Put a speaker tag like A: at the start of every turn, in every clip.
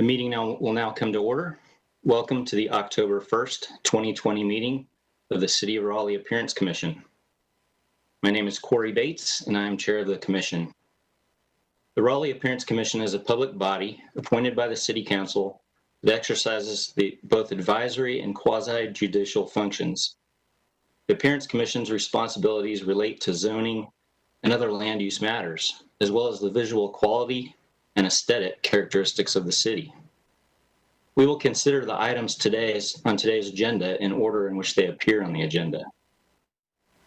A: meeting will now come to order. Welcome to the October 1st, 2020 meeting of the City of Raleigh Appearance Commission. My name is Corey Bates, and I am chair of the commission. The Raleigh Appearance Commission is a public body appointed by the City Council that exercises both advisory and quasi-judicial functions. The Appearance Commission's responsibilities relate to zoning and other land use matters, as well as the visual quality and aesthetic characteristics of the city. We will consider the items on today's agenda in order in which they appear on the agenda.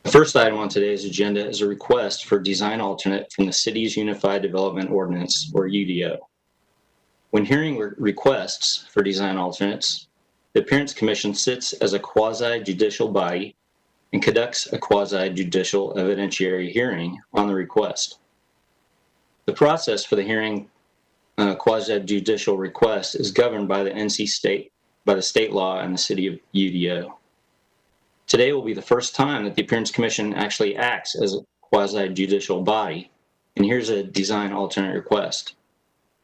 A: The first item on today's agenda is a request for design alternate from the city's Unified Development Ordinance, or UDO. When hearing requests for design alternates, the Appearance Commission sits as a quasi-judicial body and conducts a quasi-judicial evidentiary hearing on the request. The process for the hearing quasi-judicial request is governed by the state law and the city of UDO. Today will be the first time that the Appearance Commission actually acts as a quasi-judicial body, and here's a design alternate request.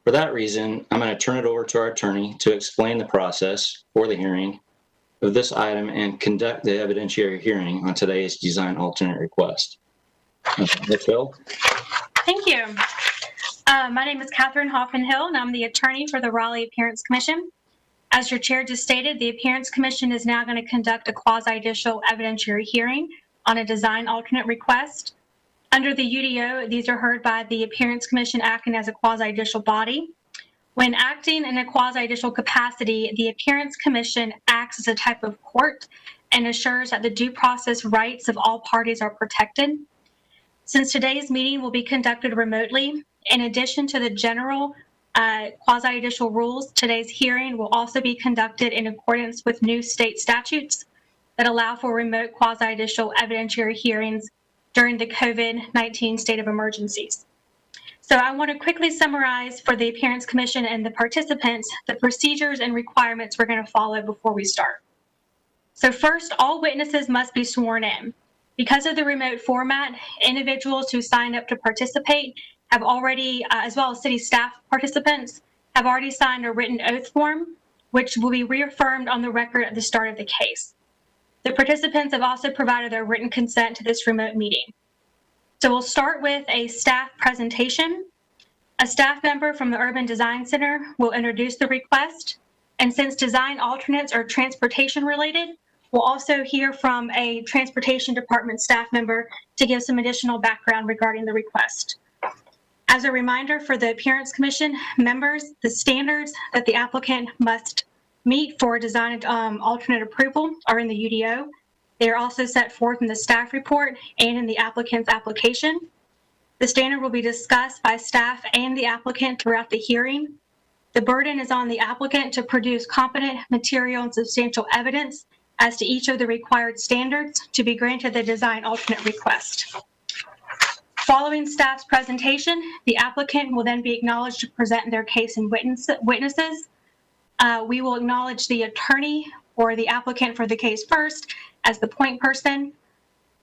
A: For that reason, I'm going to turn it over to our attorney to explain the process for the hearing of this item and conduct the evidentiary hearing on today's design alternate request. Phil?
B: Thank you. My name is Catherine Hoffman-Hill, and I'm the attorney for the Raleigh Appearance Commission. As your chair just stated, the Appearance Commission is now going to conduct a quasi-judicial evidentiary hearing on a design alternate request. Under the UDO, these are heard by the Appearance Commission acting as a quasi-judicial body. When acting in a quasi-judicial capacity, the Appearance Commission acts as a type of court and assures that the due process rights of all parties are protected. Since today's meeting will be conducted remotely, in addition to the general quasi-judicial rules, today's hearing will also be conducted in accordance with new state statutes that allow for remote quasi-judicial evidentiary hearings during the COVID-19 state of emergencies. So I want to quickly summarize for the Appearance Commission and the participants the procedures and requirements we're going to follow before we start. So first, all witnesses must be sworn in. Because of the remote format, individuals who signed up to participate have already, as well as city staff participants, have already signed a written oath form, which will be reaffirmed on the record at the start of the case. The participants have also provided their written consent to this remote meeting. So we'll start with a staff presentation. A staff member from the Urban Design Center will introduce the request, and since design alternates are transportation related, we'll also hear from a transportation department staff member to give some additional background regarding the request. As a reminder for the Appearance Commission members, the standards that the applicant must meet for design alternate approval are in the UDO. They are also set forth in the staff report and in the applicant's application. The standard will be discussed by staff and the applicant throughout the hearing. The burden is on the applicant to produce competent material and substantial evidence as to each of the required standards to be granted the design alternate request. Following staff's presentation, the applicant will then be acknowledged to present their case and witnesses. We will acknowledge the attorney or the applicant for the case first as the point person.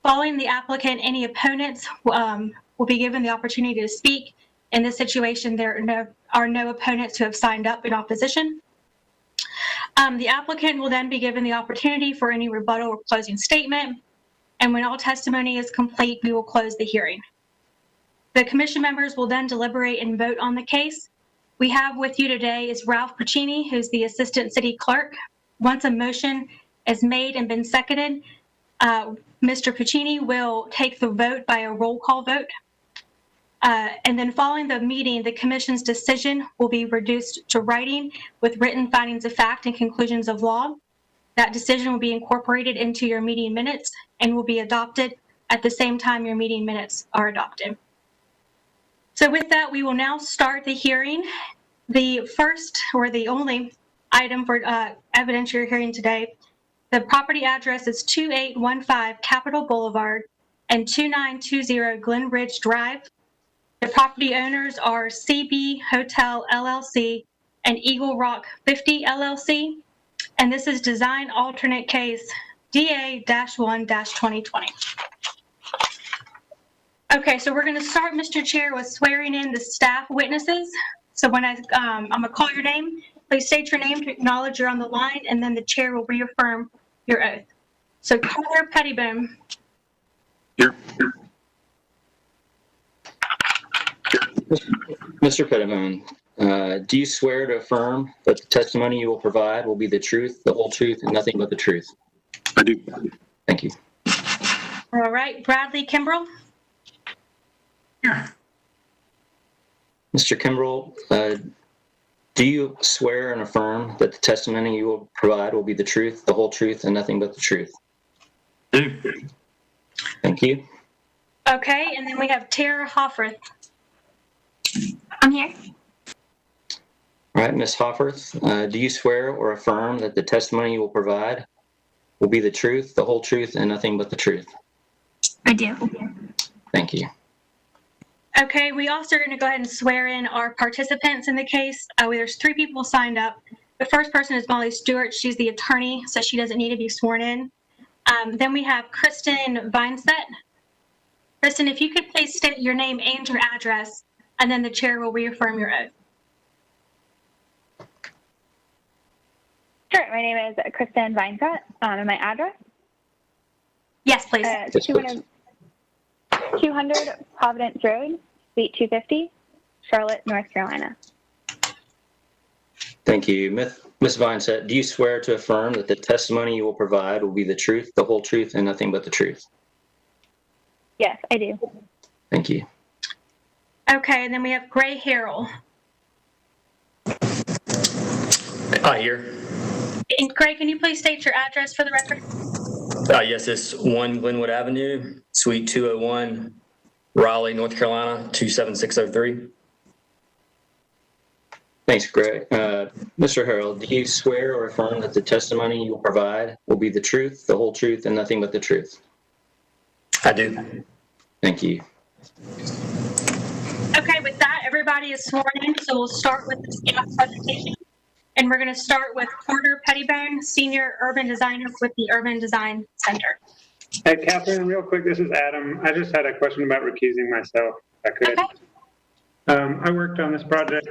B: Following the applicant, any opponents will be given the opportunity to speak. In this situation, there are no opponents who have signed up in opposition. The applicant will then be given the opportunity for any rebuttal or closing statement. And when all testimony is complete, we will close the hearing. The commission members will then deliberate and vote on the case. We have with you today is Ralph Puccini, who's the assistant city clerk. Once a motion is made and been seconded, Mr. Puccini will take the vote by a roll call vote. And then following the meeting, the commission's decision will be reduced to writing with written findings of fact and conclusions of law. That decision will be incorporated into your meeting minutes and will be adopted at the same time your meeting minutes are adopted. So with that, we will now start the hearing. The first or the only item for evidentiary hearing today, the property address is 2815 Capitol Boulevard and 2920 Glen Ridge Drive. The property owners are CB Hotel LLC and Eagle Rock 50 LLC. And this is design alternate case DA-1-2020. Okay, so we're going to start, Mr. Chair, with swearing in the staff witnesses. So when I'm going to call your name, please state your name to acknowledge you're on the line, and then the chair will reaffirm your oath. So Carter Pettibone.
C: Here.
A: Mr. Pettibone, do you swear to affirm that the testimony you will provide will be the truth, the whole truth, and nothing but the truth?
C: I do.
A: Thank you.
B: All right, Bradley Kimbrell.
D: Here.
A: Mr. Kimbrell, do you swear and affirm that the testimony you will provide will be the truth, the whole truth, and nothing but the truth?
C: I do.
A: Thank you.
B: Okay, and then we have Tara Hoffreth.
D: I'm here.
A: All right, Ms. Hofferth, do you swear or affirm that the testimony you will provide will be the truth, the whole truth, and nothing but the truth?
D: I do.
A: Thank you.
B: Okay, we also are going to go ahead and swear in our participants in the case. There's 3 people signed up. The first person is Molly Stewart. She's the attorney, so she doesn't need to be sworn in. Then we have Kristen Vineset. Kristen, if you could please state your name and your address, and then the chair will reaffirm your oath.
E: Sure. My name is Kristen Vineset, and my address?
B: Yes, please.
A: Yes, please.
E: 200 Providence Road, Suite 250, Charlotte, North Carolina.
A: Thank you. Ms. Vineset, do you swear to affirm that the testimony you will provide will be the truth, the whole truth, and nothing but the truth?
E: Yes, I do.
A: Thank you.
B: Okay, and then we have Gray Harrell.
F: Here.
B: And Gray, can you please state your address for the record?
F: Yes, it's 1 Glenwood Avenue, Suite 201, Raleigh, North Carolina, 27603.
A: Thanks, Greg. Mr. Harrell, do you swear or affirm that the testimony you will provide will be the truth, the whole truth, and nothing but the truth?
F: I do.
A: Thank you.
B: Okay, with that, everybody is sworn in, so we'll start with the staff presentation. And we're going to start with Carter Pettibone, Senior Urban Designer with the Urban Design Center.
G: Hey, Catherine, real quick, this is Adam. I just had a question about recusing myself, if I could.
B: Okay.
G: I worked on this project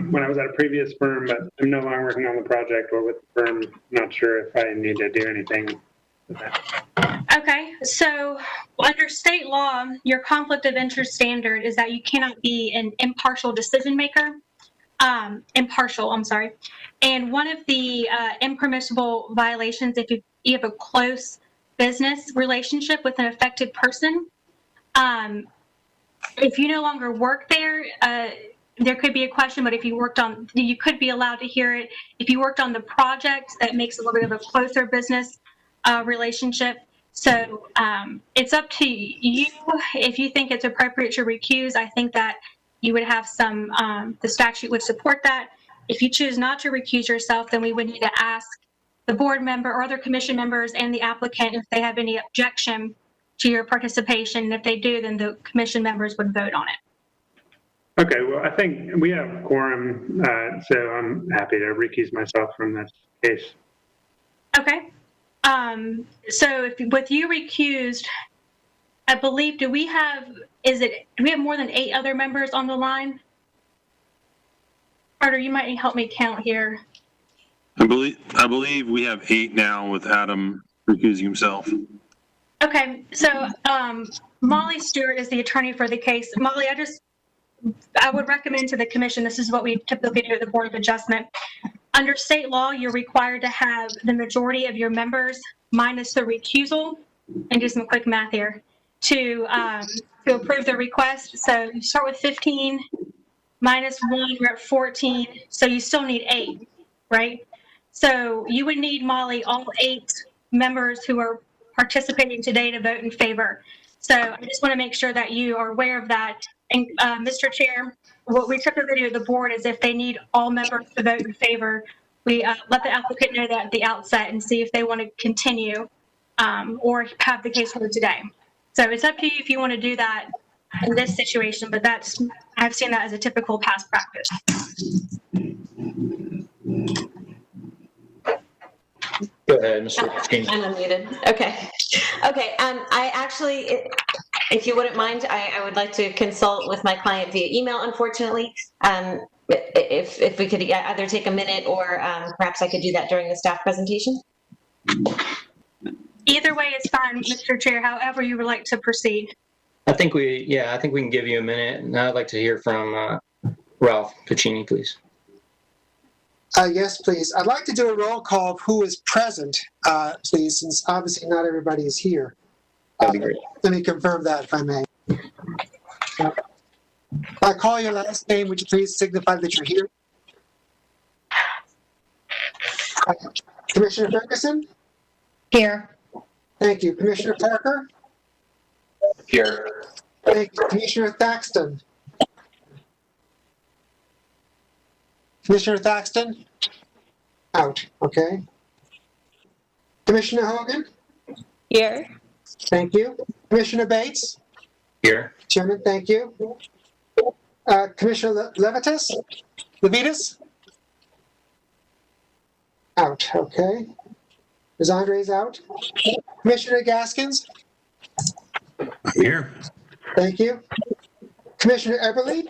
G: when I was at a previous firm, but I'm no longer working on the project or with the firm. Not sure if I need to do anything with that.
B: Okay, so under state law, your conflict of interest standard is that you cannot be an impartial decision maker. And one of the impermissible violations, if you have a close business relationship with an affected person, if you no longer work there, there could be a question, but if you could be allowed to hear it. If you worked on the project, that makes a little bit of a closer business relationship. So it's up to you if you think it's appropriate to recuse. I think that you would have the statute would support that. If you choose not to recuse yourself, then we would need to ask the board member or other commission members and the applicant if they have any objection to your participation. And if they do, then the commission members would vote on it.
G: Okay, well, I think we have quorum, so I'm happy to recuse myself from this case.
B: Okay. So with you recused, I believe, do we have more than 8 other members on the line? Carter, you might help me count here.
C: I believe we have 8 now with Adam recusing himself.
B: Okay, so Molly Stewart is the attorney for the case. Molly, I would recommend to the commission, this is what we typically do at the Board of Adjustment. Under state law, you're required to have the majority of your members minus the recusal, and do some quick math here, to approve the request. So you start with 15, minus 1, you're at 14, so you still need 8, right? So you would need, Molly, all 8 members who are participating today to vote in favor. So I just want to make sure that you are aware of that. And Mr. Chair, what we typically do at the board is if they need all members to vote in favor, we let the applicant know that at the outset and see if they want to continue or have the case heard today. So it's up to you if you want to do that in this situation, but I've seen that as a typical past practice.
A: Go ahead, Mr. King.
H: I'm unmuted. Okay. I actually, if you wouldn't mind, I would like to consult with my client via email, unfortunately. if we could either take a minute or perhaps I could do that during the staff presentation.
B: Either way is fine, Mr. Chair, however you would like to proceed.
A: I think we can give you a minute, and I'd like to hear from Ralph Pacini, please.
I: Yes, please. I'd like to do a roll call of who is present, please, since obviously not everybody is here.
A: That'd be great.
I: Let me confirm that, if I may. If I call your last name, would you please signify that you're here? Commissioner Ferguson?
J: Here.
I: Thank you. Commissioner Parker?
A: Here.
I: Thank you. Commissioner Thaxton? Commissioner Thaxton? Out. Okay. Commissioner Hogan?
E: Here.
I: Thank you. Commissioner Bates?
A: Here.
I: Chairman, thank you. Commissioner Levitas? Out, okay. Ms. Andres out. Commissioner Gaskins?
C: I'm here.
I: Thank you. Commissioner Eberly?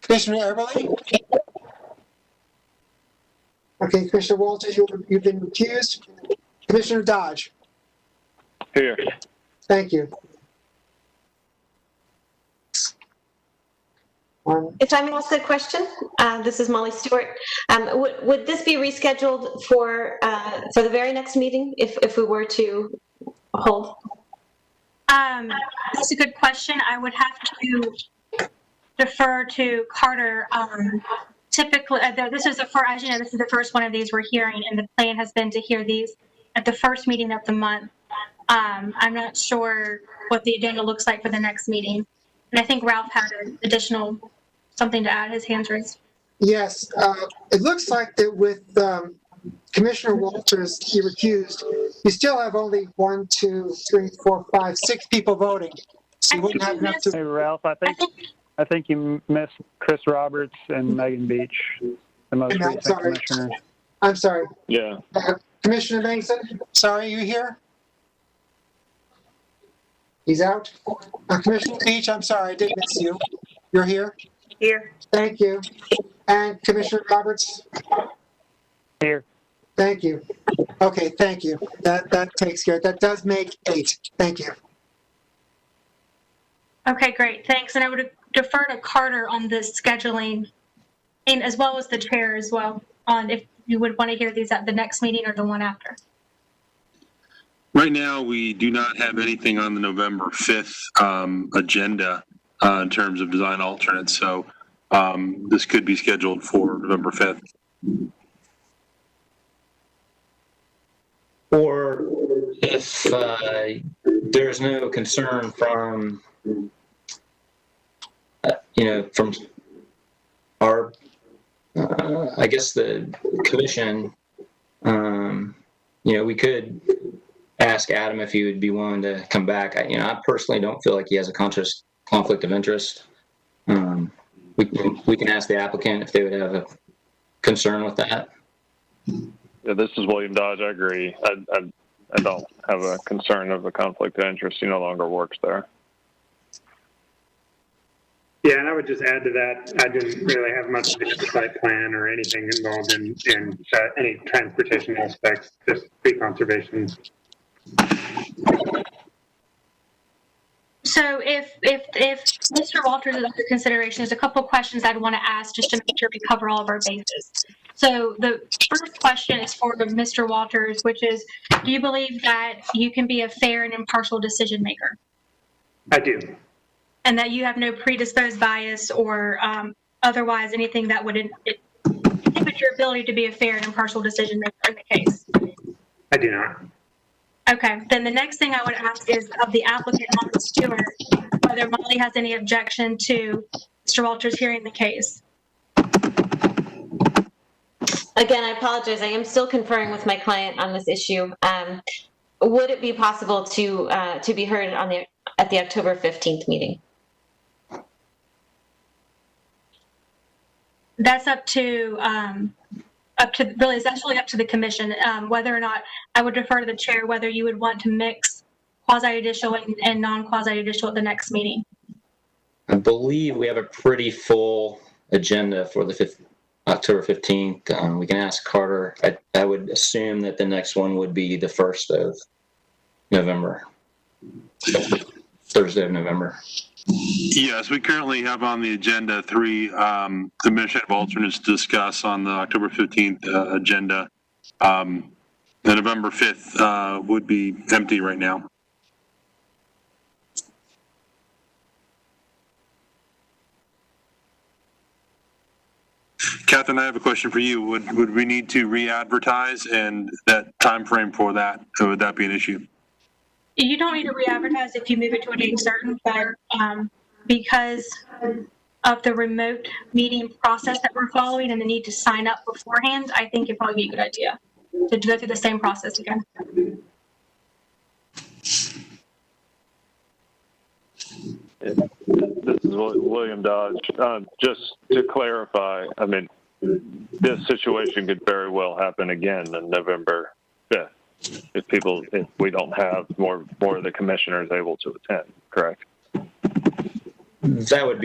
I: Commissioner Eberly? Okay, Commissioner Walters, you've been recused. Commissioner Dodge?
C: Here.
I: Thank you.
H: If I may ask a question, this is Molly Stewart. Would this be rescheduled for the very next meeting if we were to hold?
B: That's a good question. I would have to defer to Carter. Typically, this is as you know, this is the first one of these we're hearing, and the plan has been to hear these at the first meeting of the month. I'm not sure what the agenda looks like for the next meeting. And I think Ralph had an additional something to add. His hand's raised.
I: Yes, it looks like that with Commissioner Walters, he recused. You still have only 1, 2, 3, 4, 5, 6 people voting. So you wouldn't have enough to.
K: Hey, Ralph, I think you missed Chris Roberts and Megan Beach, the most recent commissioners.
I: I'm sorry.
C: Yeah.
I: Commissioner Mason, sorry, you here? He's out. Commissioner Beach, I'm sorry, I did miss you. You're here?
J: Here.
I: Thank you. And Commissioner Roberts?
K: Here.
I: Thank you. Okay, thank you. That takes care. That does make 8. Thank you.
B: Okay, great. Thanks. And I would defer to Carter on the scheduling, and as well as the chair as well, on if you would want to hear these at the next meeting or the one after.
C: Right now, we do not have anything on the November 5th agenda in terms of design alternates. So this could be scheduled for November 5th.
A: Or if there's no concern from, from our, I guess the commission, we could ask Adam if he would be willing to come back. I personally don't feel like he has a conflict of interest. We can ask the applicant if they would have a concern with that.
L: Yeah, this is William Dodge. I agree. I don't have a concern of a conflict of interest. He no longer works there.
G: Yeah, and I would just add to that, I didn't really have much of a site plan or anything involved in any transportation aspects, just pre-conservation.
B: So if Mr. Walters is under consideration, there's a couple of questions I'd want to ask just to make sure we cover all of our bases. So the first question is for Mr. Walters, which is, do you believe that you can be a fair and impartial decision maker?
G: I do.
B: And that you have no predisposed bias or otherwise anything that would inhibit your ability to be a fair and impartial decision maker in the case?
G: I do not.
B: Okay, then the next thing I would ask is of the applicant, Molly Stewart, whether Molly has any objection to Mr. Walters hearing the case.
H: Again, I apologize. I am still conferring with my client on this issue. Would it be possible to be heard at the October 15th meeting?
B: That's that's really up to the commission, whether or not I would defer to the chair, whether you would want to mix quasi-judicial and non-quasi-judicial at the next meeting.
A: I believe we have a pretty full agenda for the October 15th. We can ask Carter. I would assume that the next one would be the 1st of November. Thursday of November.
C: Yes, we currently have on the agenda 3 administrative alternates to discuss on the October 15th agenda. The November 5th would be empty right now. Catherine, I have a question for you. Would we need to re-advertise, and that time frame for that, would that be an issue?
B: You don't need to re-advertise if you move it to a date certain, but because of the remote meeting process that we're following and the need to sign up beforehand, I think it'd probably be a good idea to go through the same process again.
L: This is William Dodge. Just to clarify, I mean, this situation could very well happen again on November 5th if we don't have more of the commissioners able to attend, correct?
A: That would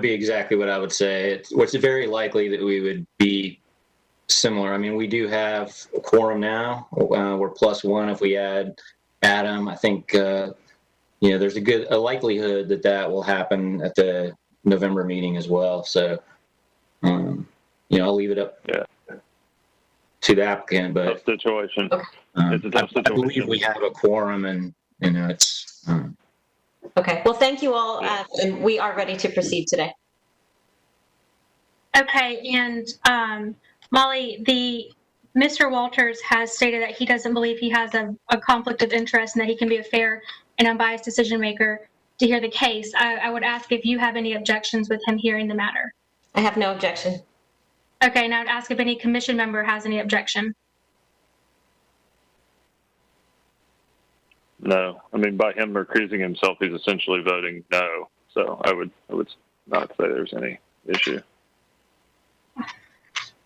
A: be exactly what I would say. It's very likely that we would be similar. I mean, we do have a quorum now. We're +1 if we add Adam. I think there's a likelihood that will happen at the November meeting as well. So, I'll leave it up to the applicant. But
L: tough situation. It's a tough situation.
A: I believe we have a quorum, and it's.
H: Okay. Well, thank you all, and we are ready to proceed today.
B: Okay, and Molly, Mr. Walters has stated that he doesn't believe he has a conflict of interest and that he can be a fair and unbiased decision maker to hear the case. I would ask if you have any objections with him hearing the matter.
H: I have no objection.
B: Okay, now I'd ask if any commission member has any objection.
L: No, I mean, by him recusing himself, he's essentially voting no. So I would not say there's any issue.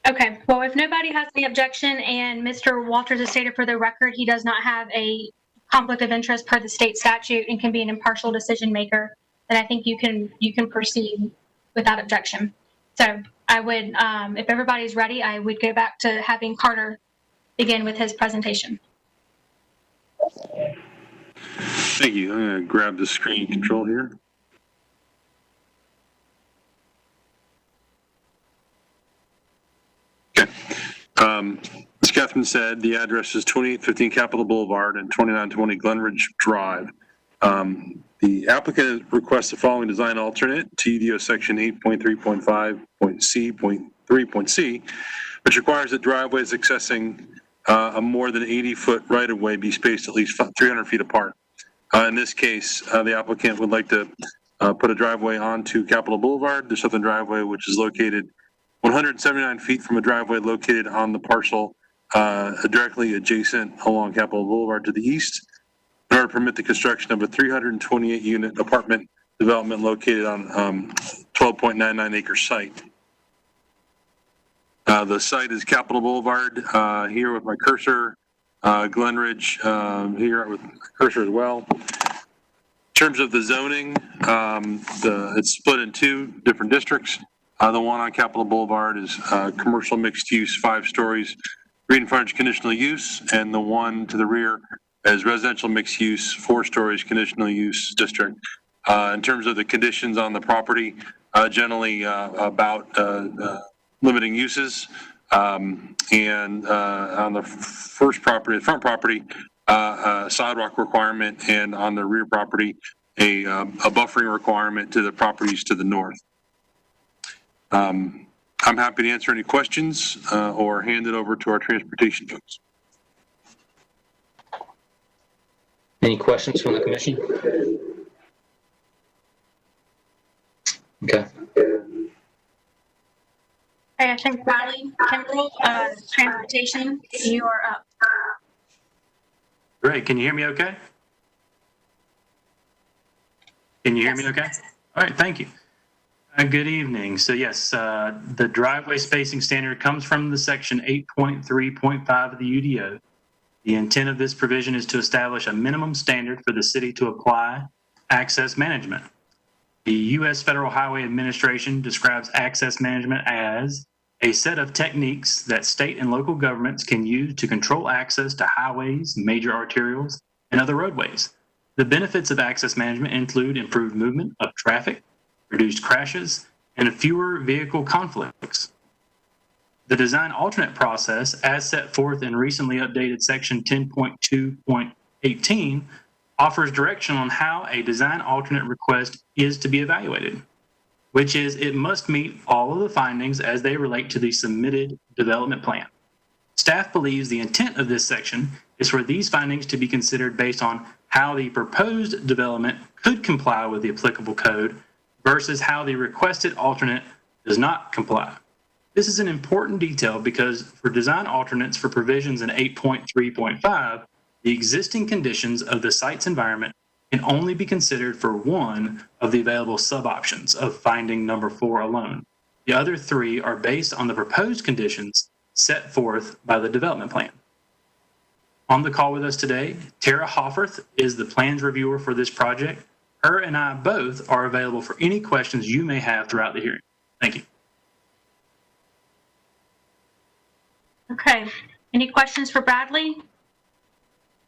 B: Okay, well, if nobody has any objection and Mr. Walters has stated for the record he does not have a conflict of interest per the state statute and can be an impartial decision maker, then I think you can proceed without objection. So I would, if everybody's ready, I would go back to having Carter begin with his presentation.
C: Thank you. I'm going to grab the screen control here. Okay. As Catherine said, the address is 2815 Capitol Boulevard and 2920 Glenridge Drive. The applicant requests the following design alternate to UDO section 8.3.5.C.3.C, which requires that driveways accessing a more than 80-foot right-of-way be spaced at least 300 feet apart. In this case, the applicant would like to put a driveway onto Capitol Boulevard, the southern driveway, which is located 179 feet from a driveway located on the parcel directly adjacent along Capitol Boulevard to the east, in order to permit the construction of a 328-unit apartment development located on 12.99 acre site. The site is Capitol Boulevard, here with my cursor, Glenridge here with my cursor as well. In terms of the zoning, it's split in 2 different districts. The one on Capitol Boulevard is commercial mixed use, 5 stories, green frontage conditional use, and the one to the rear is residential mixed use, 4 stories conditional use district. In terms of the conditions on the property, generally about limiting uses, and on the front property, a sidewalk requirement, and on the rear property, a buffering requirement to the properties to the north. I'm happy to answer any questions or hand it over to our transportation folks.
A: Any questions from the commission? Okay.
B: Okay, I think Raleigh, Kimbrell, transportation, you are up.
M: Great. Can you hear me okay? Can you hear me okay? All right. Thank you. Good evening. So yes, the driveway spacing standard comes from the section 8.3.5 of the UDO. The intent of this provision is to establish a minimum standard for the city to apply access management. The U.S. Federal Highway Administration describes access management as a set of techniques that state and local governments can use to control access to highways, major arterials, and other roadways. The benefits of access management include improved movement of traffic, reduced crashes, and fewer vehicle conflicts. The design alternate process, as set forth in recently updated section 10.2.18, offers direction on how a design alternate request is to be evaluated, which is it must meet all of the findings as they relate to the submitted development plan. Staff believes the intent of this section is for these findings to be considered based on how the proposed development could comply with the applicable code versus how the requested alternate does not comply. This is an important detail because for design alternates for provisions in 8.3.5, the existing conditions of the site's environment can only be considered for one of the available sub-options of finding number 4 alone. The other 3 are based on the proposed conditions set forth by the development plan. On the call with us today, Tara Hofferth is the plans reviewer for this project. Her and I both are available for any questions you may have throughout the hearing. Thank you.
B: Okay. Any questions for Bradley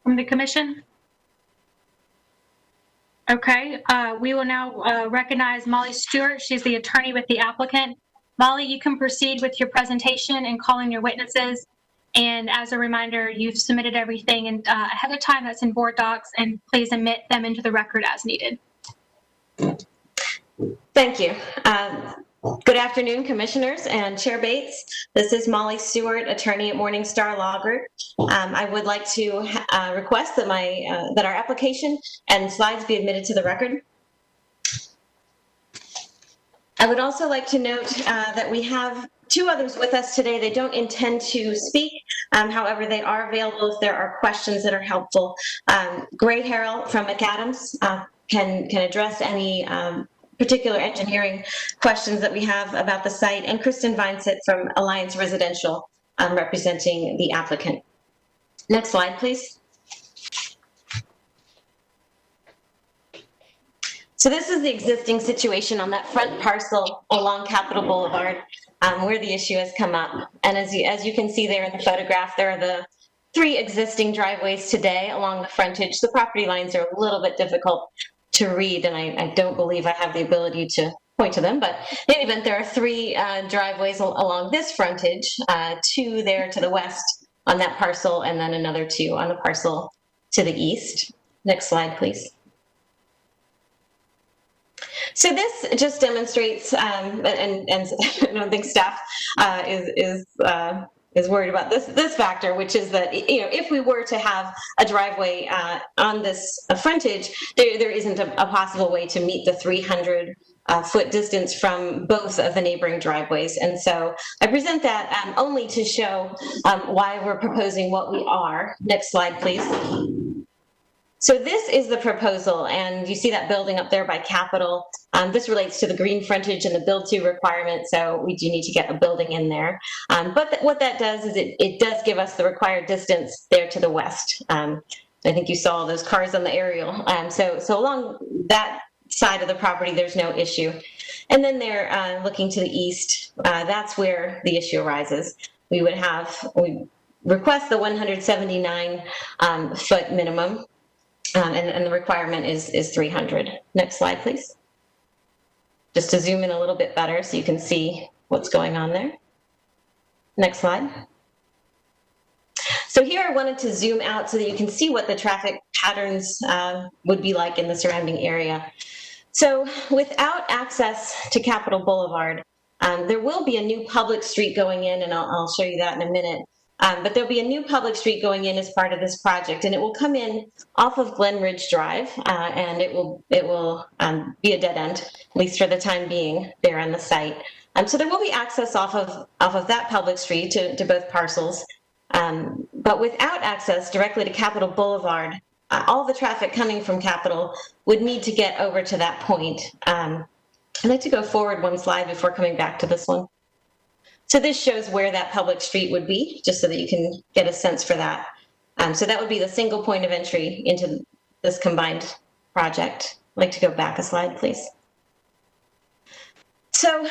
B: from the commission? Okay. We will now recognize Molly Stewart. She's the attorney with the applicant. Molly, you can proceed with your presentation and calling your witnesses. And as a reminder, you've submitted everything ahead of time that's in board docs, and please admit them into the record as needed.
H: Thank you. Good afternoon, commissioners and Chair Bates. This is Molly Stewart, attorney at Morningstar Law Group. I would like to request that that our application and slides be admitted to the record. I would also like to note that we have 2 others with us today. They don't intend to speak. However, they are available if there are questions that are helpful. Gray Harrell from McAdams can address any particular engineering questions that we have about the site, and Kristen Vincent from Alliance Residential representing the applicant. Next slide, please. So this is the existing situation on that front parcel along Capitol Boulevard where the issue has come up. And as you can see there in the photograph, there are the 3 existing driveways today along the frontage. The property lines are a little bit difficult to read, and I don't believe I have the ability to point to them, but in any event, there are 3 driveways along this frontage, 2 there to the west on that parcel, and then another 2 on the parcel to the east. Next slide, please. So this just demonstrates, and I don't think staff is worried about this factor, which is that, if we were to have a driveway on this frontage, there isn't a possible way to meet the 300 foot distance from both of the neighboring driveways. And so I present that only to show why we're proposing what we are. Next slide, please. So this is the proposal, and you see that building up there by Capitol. This relates to the green frontage and the build to requirement, so we do need to get a building in there. But what that does is it does give us the required distance there to the west. I think you saw those cars on the aerial. So along that side of the property, there's no issue. And then there, looking to the east, that's where the issue arises. We request the 179 foot minimum. And the requirement is 300. Next slide, please. Just to zoom in a little bit better so you can see what's going on there. Next slide. So here I wanted to zoom out so that you can see what the traffic patterns would be like in the surrounding area. So without access to Capitol Boulevard, there will be a new public street going in, and I'll show you that in a minute. But there'll be a new public street going in as part of this project, and it will come in off of Glen Ridge Drive, and it will be a dead end, at least for the time being, there on the site. So there will be access off of that public street to both parcels, but without access directly to Capitol Boulevard, all the traffic coming from Capitol would need to get over to that point. I'd like to go forward 1 slide before coming back to this one. So this shows where that public street would be, just so that you can get a sense for that. So that would be the single point of entry into this combined project. I'd like to go back a slide, please. So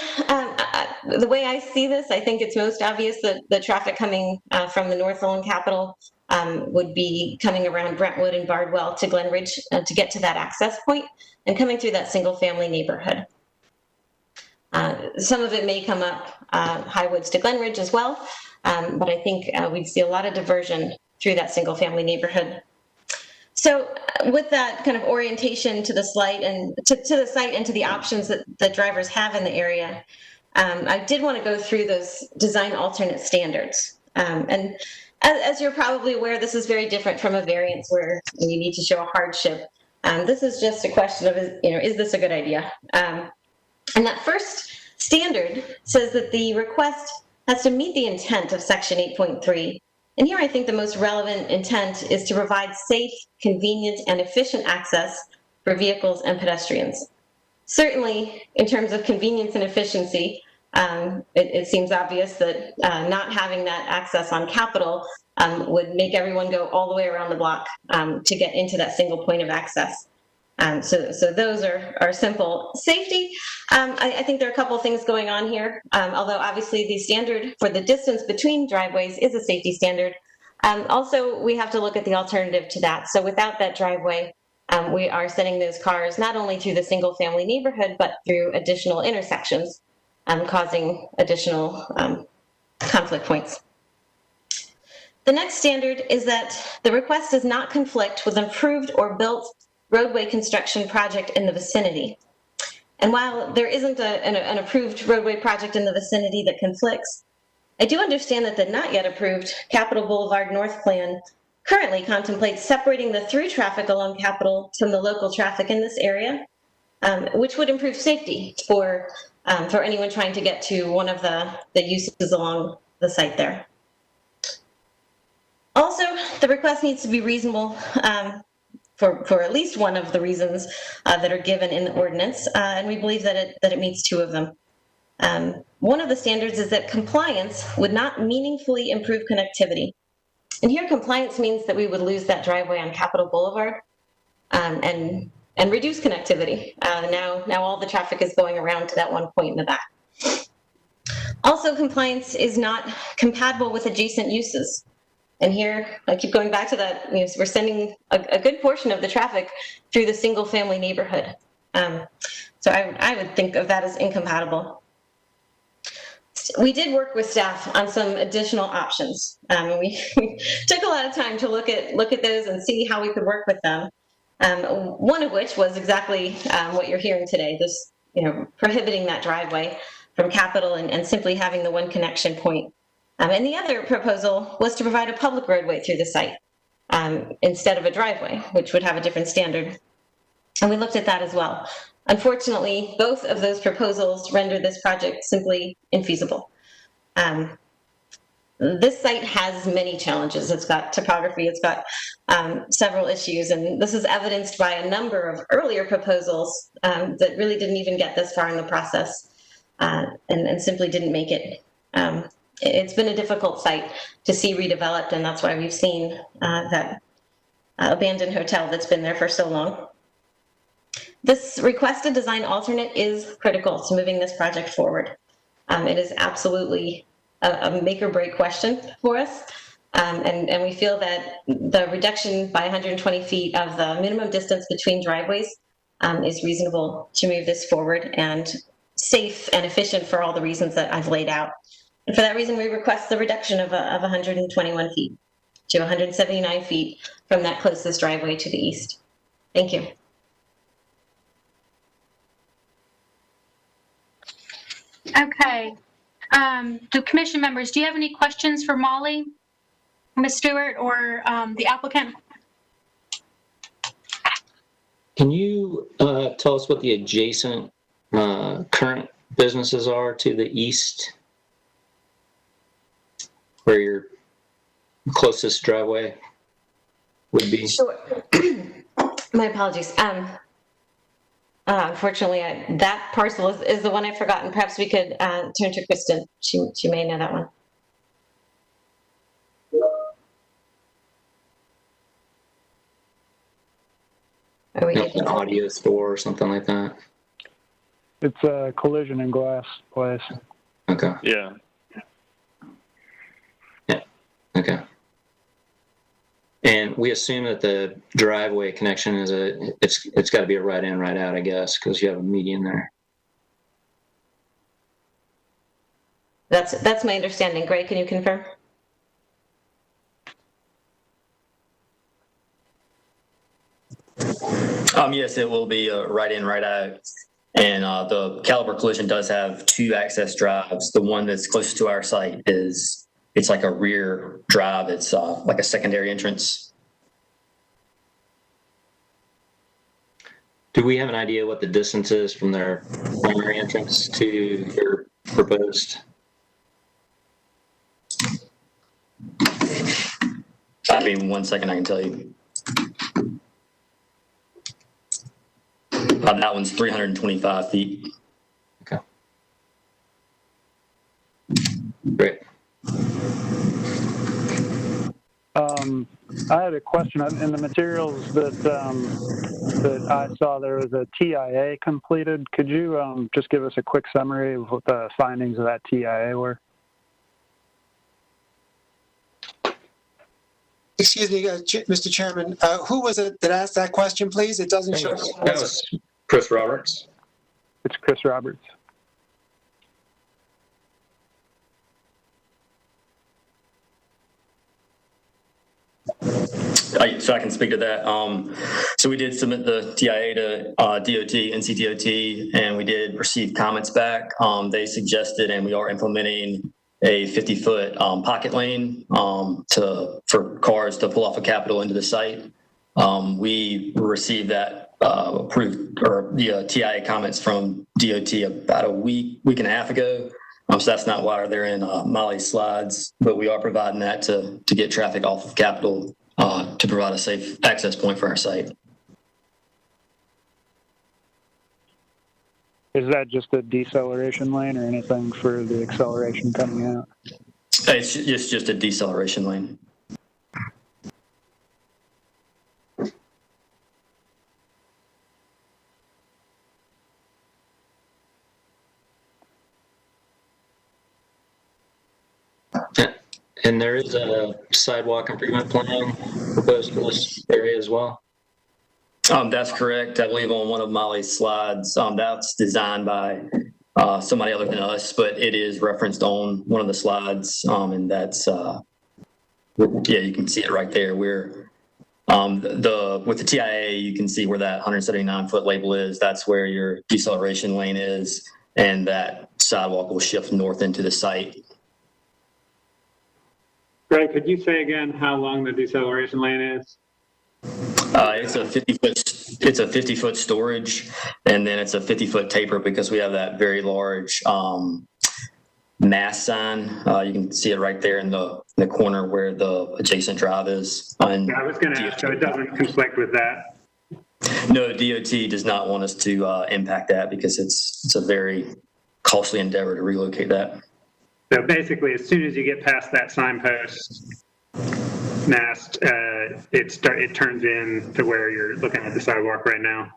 H: the way I see this, I think it's most obvious that the traffic coming from the North Lawn Capitol would be coming around Brentwood and Bardwell to Glen Ridge to get to that access point and coming through that single family neighborhood. Some of it may come up Highwoods to Glen Ridge as well, but I think we'd see a lot of diversion through that single family neighborhood. So with that kind of orientation to the site and to the site and to the options that the drivers have in the area, I did want to go through those design alternate standards. And as you're probably aware, this is very different from a variance where you need to show a hardship. This is just a question of, is this a good idea? And that first standard says that the request has to meet the intent of Section 8.3. And here I think the most relevant intent is to provide safe, convenient, and efficient access for vehicles and pedestrians. Certainly, in terms of convenience and efficiency, it seems obvious that not having that access on Capitol would make everyone go all the way around the block to get into that single point of access. So those are simple. Safety, I think there are a couple of things going on here, although obviously the standard for the distance between driveways is a safety standard. Also, we have to look at the alternative to that. So without that driveway, we are sending those cars not only through the single family neighborhood, but through additional intersections, causing additional conflict points. The next standard is that the request does not conflict with approved or built roadway construction project in the vicinity. And while there isn't an approved roadway project in the vicinity that conflicts, I do understand that the not yet approved Capitol Boulevard North Plan currently contemplates separating the through traffic along Capitol from the local traffic in this area, which would improve safety for anyone trying to get to one of the uses along the site there. Also, the request needs to be reasonable for at least one of the reasons that are given in the ordinance, and we believe that it meets two of them. One of the standards is that compliance would not meaningfully improve connectivity. And here compliance means that we would lose that driveway on Capitol Boulevard and reduce connectivity. Now all the traffic is going around to that one point in the back. Also, compliance is not compatible with adjacent uses. And here, I keep going back to that, we're sending a good portion of the traffic through the single family neighborhood. So I would think of that as incompatible. We did work with staff on some additional options. We took a lot of time to look at those and see how we could work with them. One of which was exactly what you're hearing today, this prohibiting that driveway from Capitol and simply having the one connection point. And the other proposal was to provide a public roadway through the site instead of a driveway, which would have a different standard. And we looked at that as well. Unfortunately, both of those proposals render this project simply infeasible. This site has many challenges. It's got topography, it's got several issues, and this is evidenced by a number of earlier proposals that really didn't even get this far in the process and simply didn't make it. It's been a difficult site to see redeveloped, and that's why we've seen that abandoned hotel that's been there for so long. This requested design alternate is critical to moving this project forward. It is absolutely a make or break question for us, and we feel that the reduction by 120 feet of the minimum distance between driveways is reasonable to move this forward and safe and efficient for all the reasons that I've laid out. And for that reason, we request the reduction of 121 feet to 179 feet from that closest driveway to the east. Thank you.
B: Okay. Do commission members, do you have any questions for Molly, Ms. Stewart, or the applicant?
A: Can you tell us what the adjacent current businesses are to the east, where your closest driveway would be?
H: Sure. My apologies. Unfortunately, that parcel is the one I've forgotten. Perhaps we could turn to Kristen. She may know that one. Are we
A: Like an audio store or something like that?
K: It's a collision and glass place.
A: Okay.
L: Yeah.
A: Okay. And we assume that the driveway connection is it's got to be a right in, right out, I guess, because you have a median there.
H: That's my understanding. Greg, can you confirm?
F: Yes, it will be right in, right out. And the Caliber Collision does have 2 access drives. The one that's closest to our site it's like a rear drive. It's like a secondary entrance.
A: Do we have an idea what the distance is from their primary entrance to your proposed?
F: I mean, 1 second, I can tell you. That one's 325 feet.
A: Okay. Great.
K: I had a question. In the materials that I saw, there was a TIA completed. Could you just give us a quick summary of what the findings of that TIA were?
I: Excuse me, Mr. Chairman, who was it that asked that question, please? It doesn't show.
A: That was Chris Roberts.
K: It's Chris Roberts.
F: So I can speak to that. So we did submit the TIA to DOT, NCDOT, and we did receive comments back. They suggested, and we are implementing a 50-foot pocket lane for cars to pull off of Capitol into the site. We received that approved or the TIA comments from DOT about a week and a half ago. So that's not why they're in Molly's slides, but we are providing that to get traffic off of Capitol to provide a safe access point for our site.
K: Is that just a deceleration lane or anything for the acceleration coming out?
F: It's just a deceleration lane.
A: And there is a sidewalk improvement plan proposed for this area as well?
F: That's correct. I believe on one of Molly's slides, that's designed by somebody other than us, but it is referenced on one of the slides, and that's, yeah, you can see it right there. We're with the TIA, you can see where that 179-foot label is. That's where your deceleration lane is, and that sidewalk will shift north into the site.
G: Greg, could you say again how long the deceleration lane is?
F: It's a 50-foot storage, and then it's a 50-foot taper because we have that very large mass sign. You can see it right there in the corner where the adjacent drive is.
G: I was going to ask, so it doesn't conflict with that?
F: No, DOT does not want us to impact that because it's a very costly endeavor to relocate that.
G: So basically, as soon as you get past that signpost mast, it turns in to where you're looking at the sidewalk right now?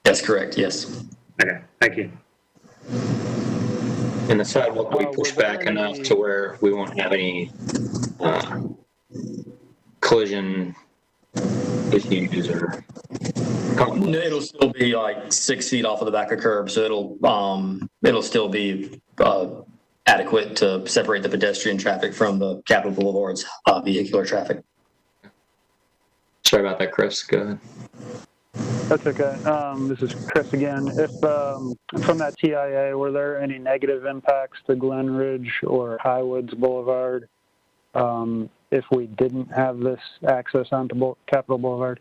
F: That's correct, yes.
G: Okay, thank you.
A: And the sidewalk will be pushed back enough to where we won't have any collision issues or
F: No, it'll still be like 6 feet off of the back of curb, so it'll still be adequate to separate the pedestrian traffic from the Capitol Boulevard's vehicular traffic.
A: Sorry about that, Chris. Go ahead.
K: That's okay. This is Chris again. If from that TIA, were there any negative impacts to Glen Ridge or Highwoods Boulevard if we didn't have this access onto Capitol Boulevard?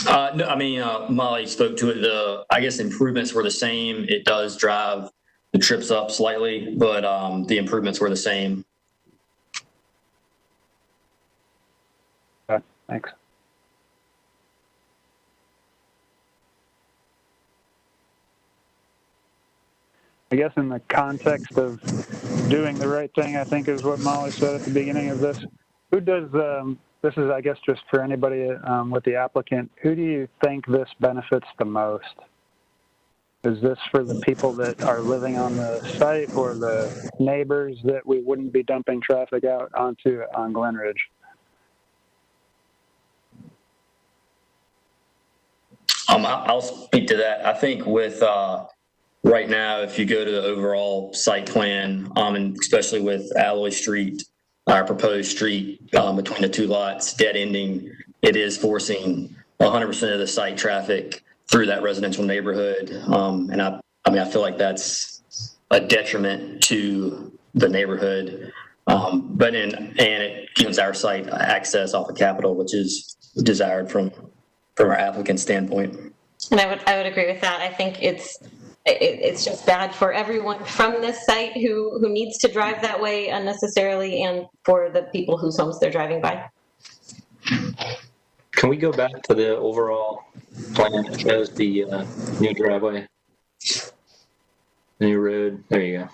F: No, I mean, Molly spoke to it. I guess improvements were the same. It does drive the trips up slightly, but the improvements were the same.
K: Okay, thanks. I guess in the context of doing the right thing, I think is what Molly said at the beginning of this. Who does, this is, I guess, just for anybody with the applicant, who do you think this benefits the most? Is this for the people that are living on the site or the neighbors that we wouldn't be dumping traffic out onto on Glen Ridge?
F: I'll speak to that. I think with right now, if you go to the overall site plan, and especially with Alloy Street, our proposed street between the two lots, dead ending, it is forcing 100% of the site traffic through that residential neighborhood. And I feel like that's a detriment to the neighborhood. And it gives our site access off of Capitol, which is desired from our applicant standpoint.
H: And I would agree with that. I think it's just bad for everyone from this site who needs to drive that way unnecessarily, and for the people whose homes they're driving by.
A: Can we go back to the overall plan that shows the new driveway, the new road? There you go.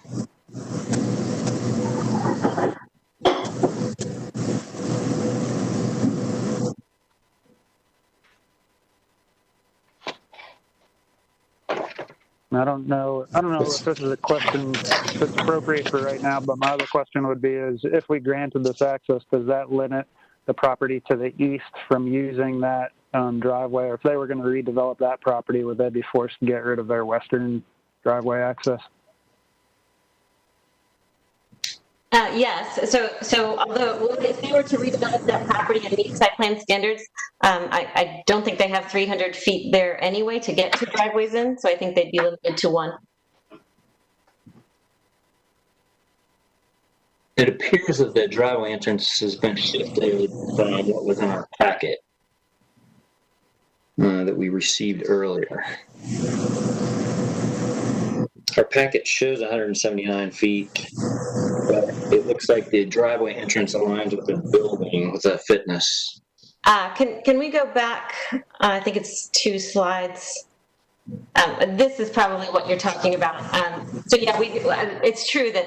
K: I don't know if this is a question that's appropriate for right now, but my other question would be is if we granted this access, does that limit the property to the east from using that driveway? Or if they were going to redevelop that property, would they be forced to get rid of their western driveway access?
H: Yes. So although if they were to redevelop that property and meet site plan standards, I don't think they have 300 feet there anyway to get two driveways in. So I think they'd be limited to one.
A: It appears that the driveway entrance has been shifted from what was in our packet that we received earlier. Our packet shows 179 feet, but it looks like the driveway entrance aligns with the building with a fitness.
H: Can we go back? I think it's 2 slides. This is probably what you're talking about. So yeah, it's true that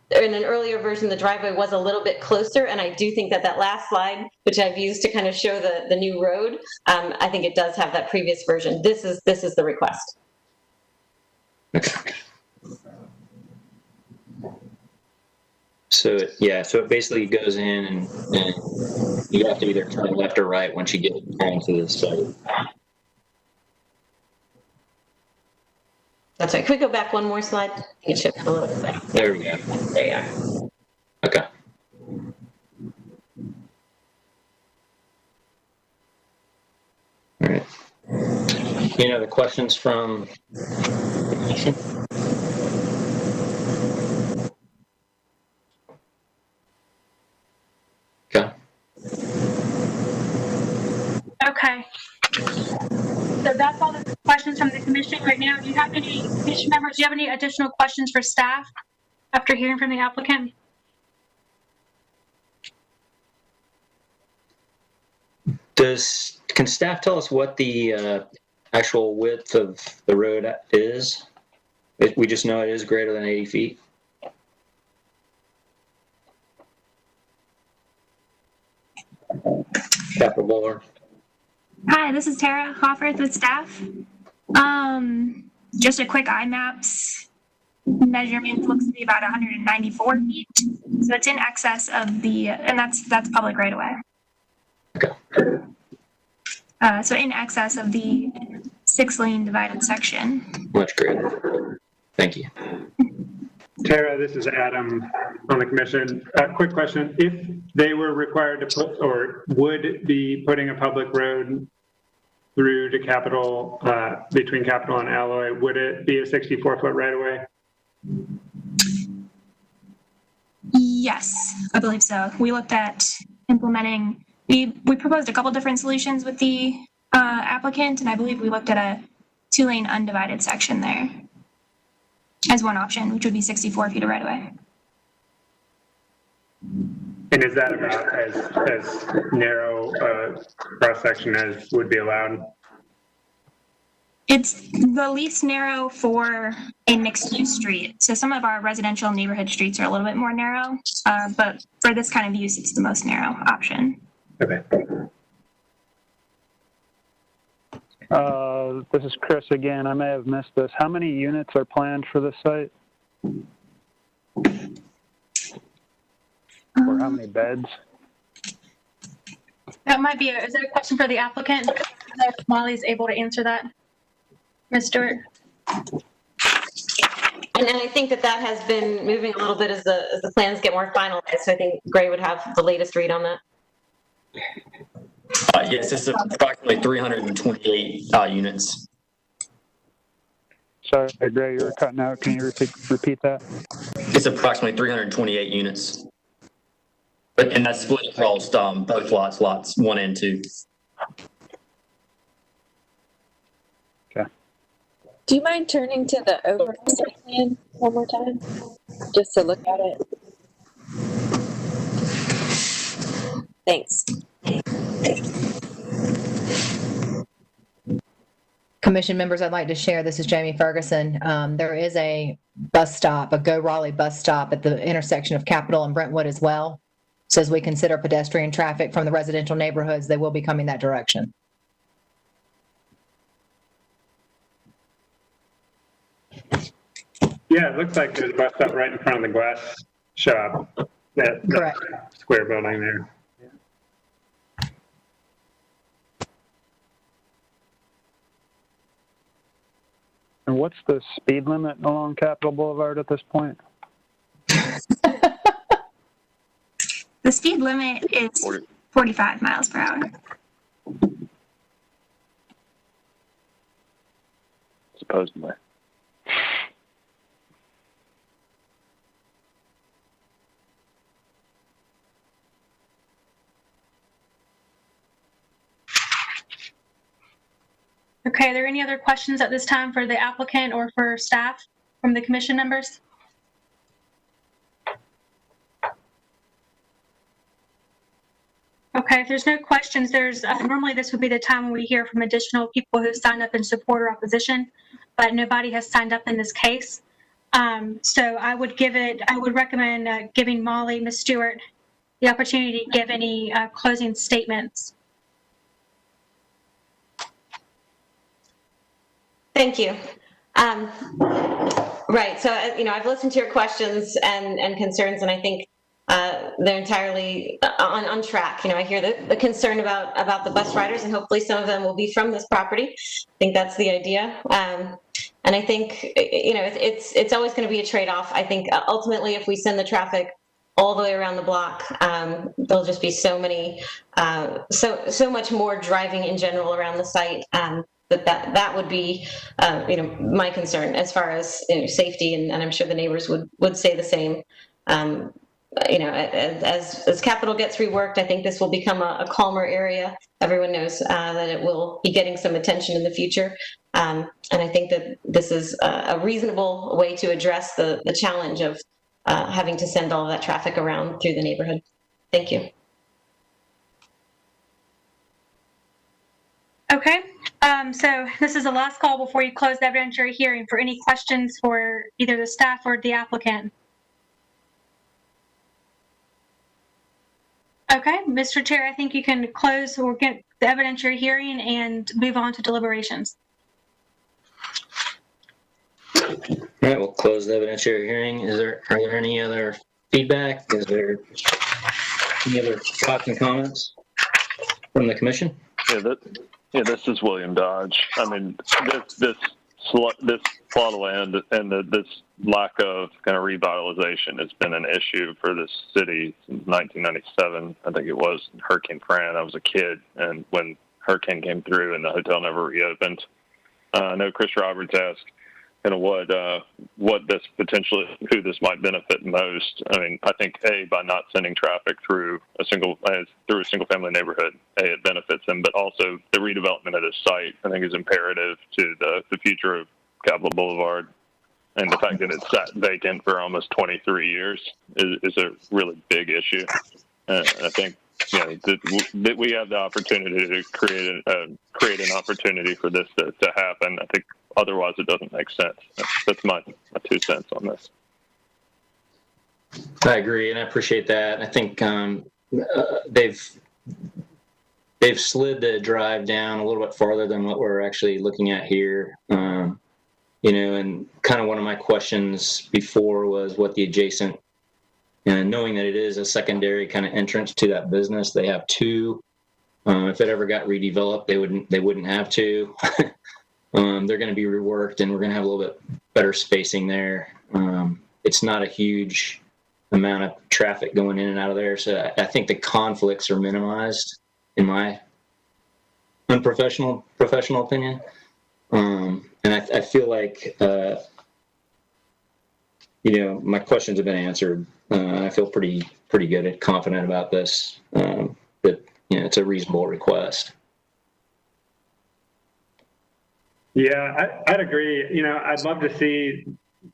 H: in an earlier version, the driveway was a little bit closer, and I do think that last slide, which I've used to kind of show the new road, I think it does have that previous version. This is the request.
A: Okay. So it basically goes in and you have to either turn left or right once you get onto the site.
H: That's right. Can we go back one more slide? I think it should have a little bit better.
A: There we go.
H: There you are.
A: Okay. All right. Any other questions from the commission? Okay.
B: Okay. So that's all the questions from the commission right now. Do you have any commission members? Do you have any additional questions for staff after hearing from the applicant?
A: Can staff tell us what the actual width of the road is? We just know it is greater than 80 feet. Captain Bowler.
D: Hi, this is Tara Hofferth with staff. Just a quick IMAPS measurement looks to be about 194 feet. So it's in excess of and that's public right away.
A: Okay.
D: So in excess of the 6-lane divided section.
A: Much greater. Thank you.
G: Tara, this is Adam on the commission. Quick question. If they were required to put or would be putting a public road through to Capitol, between Capitol and Alloy, would it be a 64-foot right-of-way?
D: Yes, I believe so. We looked at implementing, we proposed a couple different solutions with the applicant, and I believe we looked at a 2-lane undivided section there as one option, which would be 64 feet of right away.
G: And is that about as narrow a cross section as would be allowed?
D: It's the least narrow for a mixed-use street. So some of our residential neighborhood streets are a little bit more narrow, but for this kind of use, it's the most narrow option.
G: Okay.
K: This is Chris again. I may have missed this. How many units are planned for this site? Or how many beds?
B: That might be is that a question for the applicant? If Molly's able to answer that. Ms. Stewart?
H: And I think that has been moving a little bit as the plans get more finalized. So I think Gray would have the latest read on that.
F: Yes, it's approximately 328 units.
K: Sorry, Gray, you were cutting out. Can you repeat that?
F: It's approximately 328 units. And that's split across both lots 1 and 2.
K: Okay.
N: Do you mind turning to the overall site plan one more time, just to look at it? Thanks.
J: Commission members, I'd like to share, this is Jamie Ferguson. There is a bus stop, a Go Raleigh bus stop at the intersection of Capitol and Brentwood as well. So as we consider pedestrian traffic from the residential neighborhoods, they will be coming that direction.
G: Yeah, it looks like there's a bus stop right in front of the glass shop, that square building there.
K: And what's the speed limit along Capitol Boulevard at this point?
D: The speed limit is 45 miles per hour.
L: Supposedly.
B: Okay, are there any other questions at this time for the applicant or for staff from the commission members? Okay, if there's no questions, there's normally this would be the time when we hear from additional people who signed up in support or opposition, but nobody has signed up in this case. So I would recommend giving Molly, Ms. Stewart, the opportunity to give any closing statements.
H: Thank you. Right, so I've listened to your questions and concerns, and I think they're entirely on track. I hear the concern about the bus riders, and hopefully some of them will be from this property. I think that's the idea. And I think, it's always going to be a trade-off. I think ultimately if we send the traffic all the way around the block, there'll just be so much more driving in general around the site. That would be, my concern as far as safety, and I'm sure the neighbors would say the same. As Capitol gets reworked, I think this will become a calmer area. Everyone knows that it will be getting some attention in the future, and I think that this is a reasonable way to address the challenge of having to send all of that traffic around through the neighborhood. Thank you.
B: Okay, so this is the last call before you close the evidentiary hearing for any questions for either the staff or the applicant. Okay, Mr. Chair, I think you can close or get the evidentiary hearing and move on to deliberations.
A: All right, we'll close the evidentiary hearing. Are there any other feedback? Is there any other thoughts and comments from the commission?
L: Yeah, this is William Dodge. I mean, this plot of land and this lack of kind of revitalization has been an issue for this city since 1997. I think it was Hurricane Fran. I was a kid, and when Hurricane came through and the hotel never reopened. I know Chris Roberts asked kind of what this potentially, who this might benefit most. I mean, I think by not sending traffic through a single family neighborhood, it benefits them, but also the redevelopment of this site I think is imperative to the future of Capitol Boulevard, and the fact that it's sat vacant for almost 23 years is a really big issue. I think that we have the opportunity to create an opportunity for this to happen. I think otherwise it doesn't make sense. That's my 2 cents on this.
A: I agree, and I appreciate that. I think they've they've slid the drive down a little bit farther than what we're actually looking at here. And kind of one of my questions before was what the adjacent, and knowing that it is a secondary kind of entrance to that business, they have two. If it ever got redeveloped, they wouldn't have to. They're going to be reworked, and we're going to have a little bit better spacing there. It's not a huge amount of traffic going in and out of there, so I think the conflicts are minimized, in my unprofessional opinion. And I feel like my questions have been answered. I feel pretty good and confident about this. That it's a reasonable request.
G: Yeah, I'd agree. I'd love to see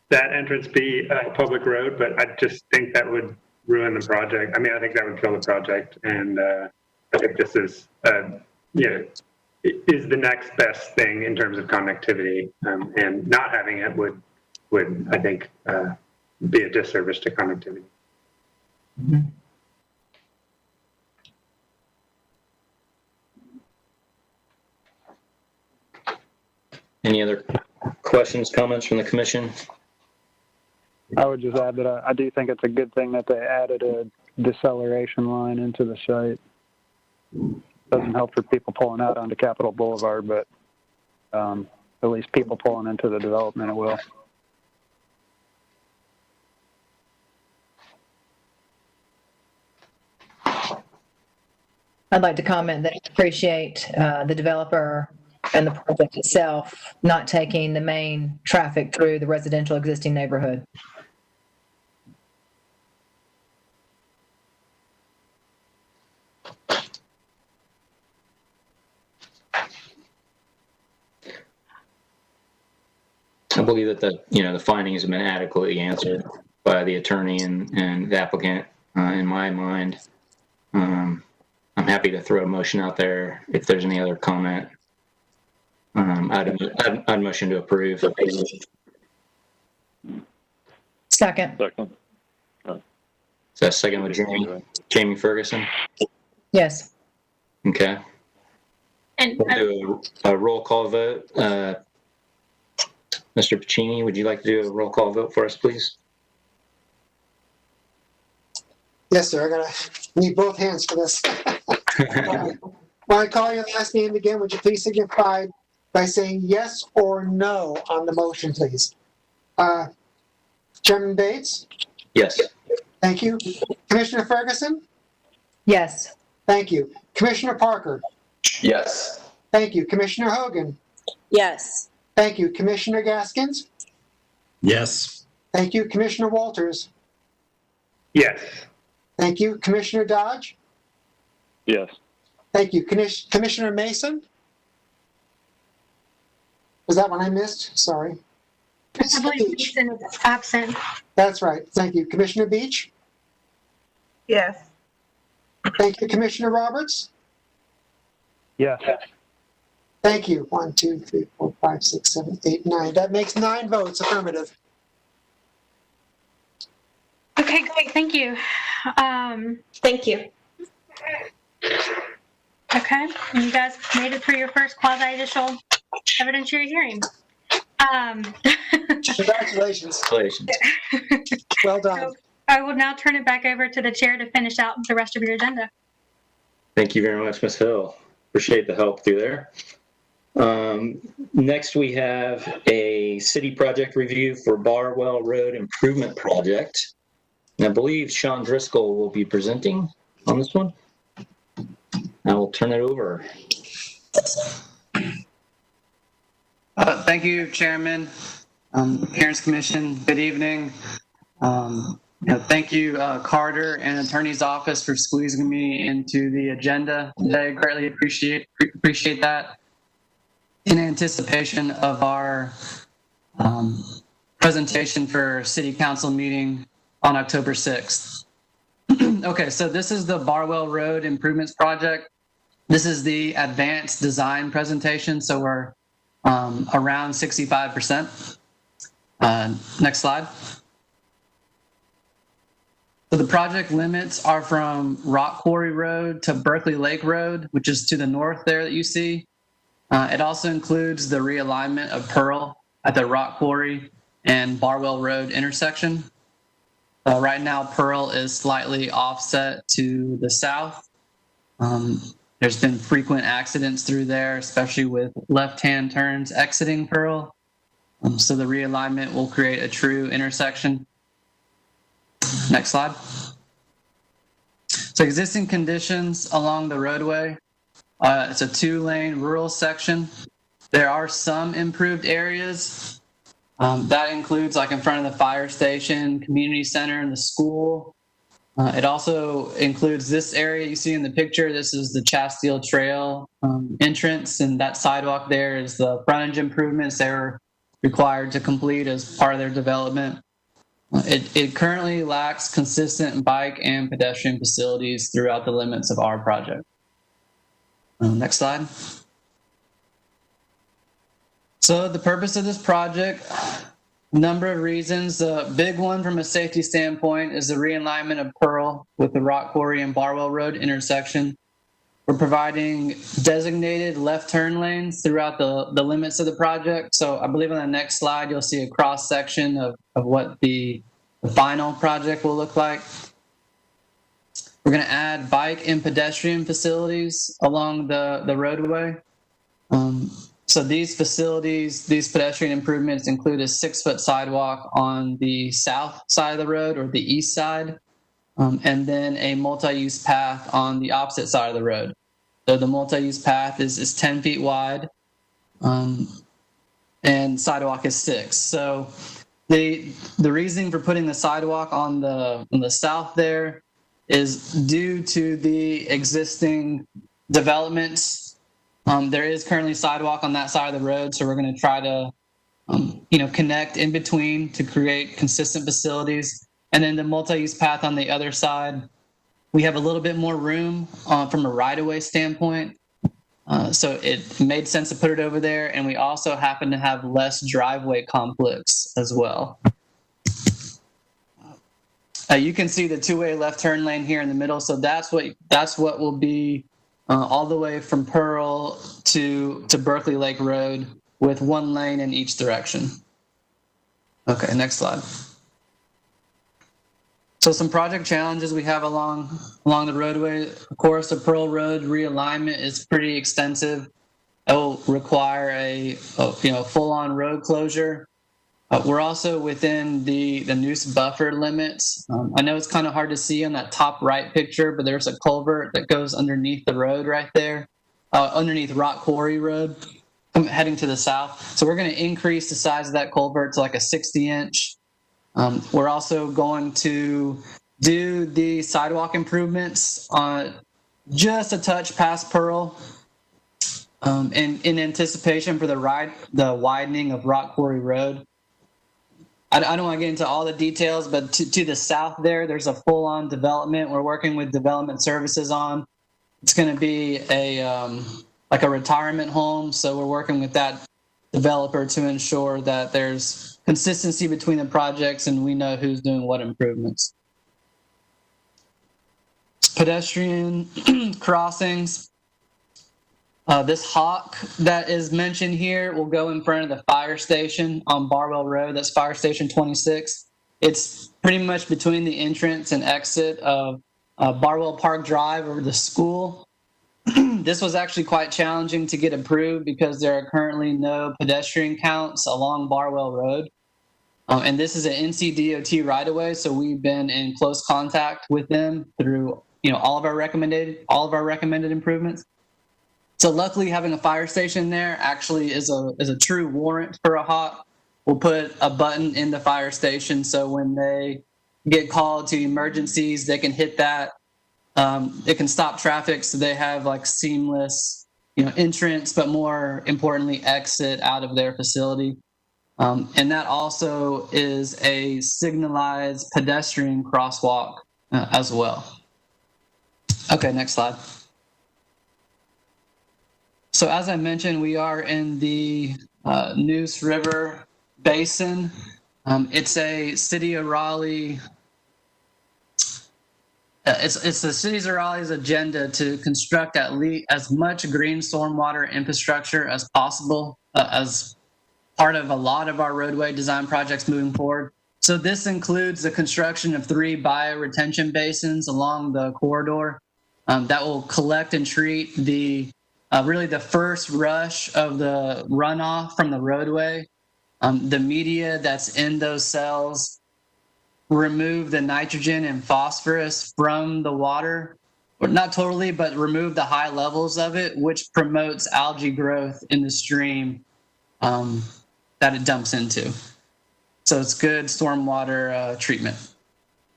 G: that entrance be a public road, but I just think that would ruin the project. I mean, I think that would kill the project, and I think this is, is the next best thing in terms of connectivity, and not having it would I think, be a disservice to connectivity.
J: Mm-hmm.
A: Any other questions, comments from the commission?
K: I would just add that I do think it's a good thing that they added a deceleration line into the site. Doesn't help for people pulling out onto Capitol Boulevard, but at least people pulling into the development, it will.
J: I'd like to comment that I appreciate the developer and the project itself not taking the main traffic through the residential existing neighborhood.
A: I believe that the findings have been adequately answered by the attorney and the applicant. In my mind, I'm happy to throw a motion out there if there's any other comment. I'd motion to approve.
J: Second.
A: So second with Jamie Ferguson.
J: Yes.
A: Okay.
B: And
A: We'll do a roll call vote. Mr. Pacini, would you like to do a roll call vote for us, please?
I: Yes, sir. I need both hands for this. When I call your last name again, would you please signify by saying yes or no on the motion, please? Chairman Bates?
A: Yes.
I: Thank you. Commissioner Ferguson?
J: Yes.
I: Thank you. Commissioner Parker?
F: Yes.
I: Thank you. Commissioner Hogan?
N: Yes.
I: Thank you. Commissioner Gaskins?
M: Yes.
I: Thank you. Commissioner Walters?
G: Yes.
I: Thank you. Commissioner Dodge?
L: Yes.
I: Thank you. Commissioner Mason? Was that one I missed? Sorry.
B: I believe Jason is absent.
I: That's right. Thank you. Commissioner Beach?
N: Yes.
I: Thank you. Commissioner Roberts?
K: Yes.
I: Thank you. 1, 2, 3, 4, 5, 6, 7, 8, 9. That makes 9 votes affirmative.
B: Okay, great. Thank you.
H: Thank you.
B: Okay, you guys made it through your first quasi-judicial evidentiary hearing.
I: Congratulations.
A: Congratulations.
I: Well done.
B: So I will now turn it back over to the chair to finish out the rest of your agenda.
A: Thank you very much, Ms. Hill. Appreciate the help through there. Next, we have a city project review for Barwell Road Improvement Project. And I believe Sean Driscoll will be presenting on this one. I will turn it over.
O: Thank you, Chairman, Parents Commission. Good evening. Thank you, Carter and Attorney's Office for squeezing me into the agenda today. Greatly appreciate that. In anticipation of our presentation for City Council meeting on October 6th. Okay, so this is the Barwell Road Improvements Project. This is the advanced design presentation, so we're around 65%. Next slide. So the project limits are from Rock Quarry Road to Berkeley Lake Road, which is to the north there that you see. It also includes the realignment of Pearl at the Rock Quarry and Barwell Road intersection. Right now, Pearl is slightly offset to the south. There's been frequent accidents through there, especially with left-hand turns exiting Pearl. So the realignment will create a true intersection. Next slide. So existing conditions along the roadway. It's a 2-lane rural section. There are some improved areas. That includes like in front of the fire station, community center, and the school. It also includes this area you see in the picture. This is the Chastile Trail entrance, and that sidewalk there is the frontage improvements they were required to complete as part of their development. It currently lacks consistent bike and pedestrian facilities throughout the limits of our project. Next slide. So the purpose of this project, number of reasons. The big one from a safety standpoint is the realignment of Pearl with the Rock Quarry and Barwell Road intersection. We're providing designated left turn lanes throughout the limits of the project. So I believe on the next slide, you'll see a cross section of what the final project will look like. We're going to add bike and pedestrian facilities along the roadway. So these facilities, these pedestrian improvements include a 6-foot sidewalk on the south side of the road or the east side, and then a multi-use path on the opposite side of the road. So the multi-use path is 10 feet wide, and sidewalk is 6. So the reasoning for putting the sidewalk on the south there is due to the existing developments. There is currently sidewalk on that side of the road, so we're going to try to, connect in between to create consistent facilities. And then the multi-use path on the other side, we have a little bit more room from a right-of-way standpoint. So it made sense to put it over there, and we also happen to have less driveway conflicts as well. You can see the 2-way left turn lane here in the middle, so that's what will be all the way from Pearl to Berkeley Lake Road with 1 lane in each direction. Okay, next slide. So some project challenges we have along the roadway. Of course, the Pearl Road realignment is pretty extensive. It will require a full-on road closure. We're also within the noose buffer limits. I know it's kind of hard to see on that top right picture, but there's a culvert that goes underneath the road right there, underneath Rock Quarry Road, heading to the south. So we're going to increase the size of that culvert to like a 60-inch. We're also going to do the sidewalk improvements just a touch past Pearl in anticipation for the widening of Rock Quarry Road. I don't want to get into all the details, but to the south there's a full-on development we're working with development services on. It's going to be like a retirement home, so we're working with that developer to ensure that there's consistency between the projects and we know who's doing what improvements. Pedestrian crossings. This hawk that is mentioned here will go in front of the fire station on Barwell Road. That's Fire Station 26. It's pretty much between the entrance and exit of Barwell Park Drive or the school. This was actually quite challenging to get approved because there are currently no pedestrian counts along Barwell Road. And this is an NCDOT right-of-way, so we've been in close contact with them through all of our recommended improvements. So luckily, having a fire station there actually is a true warrant for a hawk. We'll put a button in the fire station so when they get called to emergencies, they can hit that. It can stop traffic, so they have like seamless, entrance, but more importantly, exit out of their facility. And that also is a signalized pedestrian crosswalk as well. Okay, next slide. So as I mentioned, we are in the Neuse River Basin. It's a City of Raleigh It's the city's of Raleigh's agenda to construct at least as much green stormwater infrastructure as possible as part of a lot of our roadway design projects moving forward. So this includes the construction of 3 bioretention basins along the corridor that will collect and treat the really the first rush of the runoff from the roadway. The media that's in those cells remove the nitrogen and phosphorus from the water, or not totally, but remove the high levels of it, which promotes algae growth in the stream that it dumps into. So it's good stormwater treatment.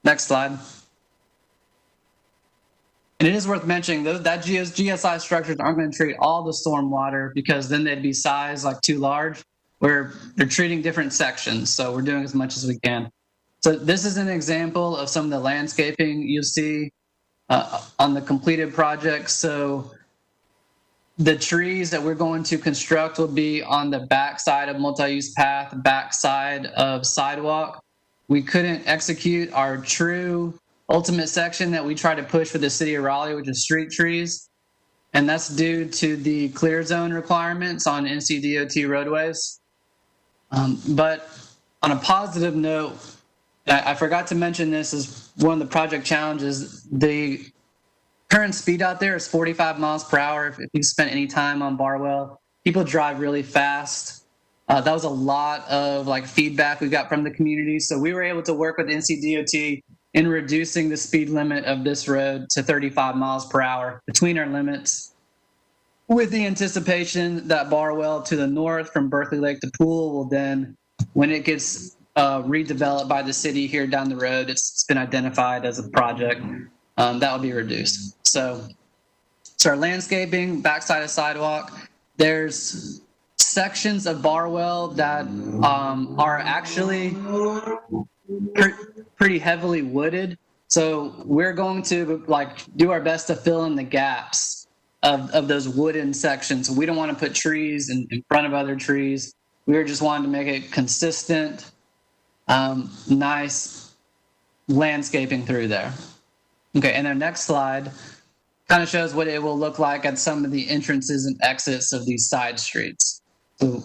O: Next slide. And it is worth mentioning that GSI structures aren't going to treat all the stormwater because then they'd be sized like too large, where they're treating different sections. So we're doing as much as we can. So this is an example of some of the landscaping you see on the completed project. So the trees that we're going to construct will be on the back side of multi-use path, back side of sidewalk. We couldn't execute our true ultimate section that we try to push for the city of Raleigh, which is street trees. And that's due to the clear zone requirements on NCDOT roadways. But on a positive note, I forgot to mention this as one of the project challenges. The current speed out there is 45 miles per hour. If you've spent any time on Barwell, people drive really fast. That was a lot of feedback we got from the community. So we were able to work with NCDOT in reducing the speed limit of this road to 35 miles per hour between our limits, with the anticipation that Barwell to the north from Berkeley Lake to Poole will then, when it gets redeveloped by the city here down the road, it's been identified as a project, that will be reduced. So our landscaping, backside of sidewalk, there's sections of Barwell that are actually pretty heavily wooded. So we're going to do our best to fill in the gaps of those wooden sections. We don't want to put trees in front of other trees. We were just wanting to make it consistent, nice landscaping through there. Okay, and our next slide kind of shows what it will look like at some of the entrances and exits of these side streets. So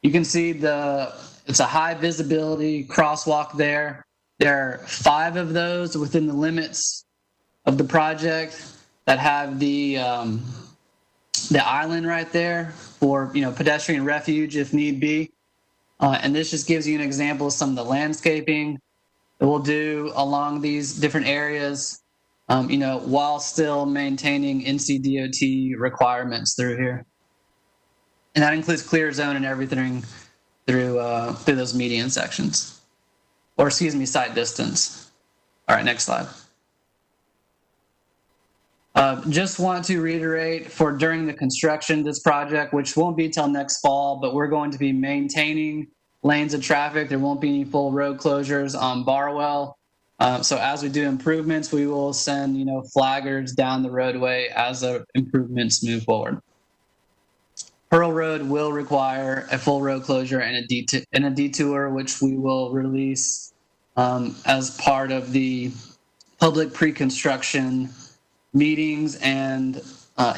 O: you can see it's a high visibility crosswalk there. There are 5 of those within the limits of the project that have the island right there for pedestrian refuge if need be. And this just gives you an example of some of the landscaping that we'll do along these different areas, while still maintaining NCDOT requirements through here. And that includes clear zone and everything through those median sections, or sight distance. All right, next slide. Just want to reiterate for during the construction of this project, which won't be till next fall, but we're going to be maintaining lanes of traffic. There won't be any full road closures on Barwell. So as we do improvements, we will send flaggers down the roadway as the improvements move forward. Pearl Road will require a full road closure and a detour, which we will release as part of the public pre-construction meetings and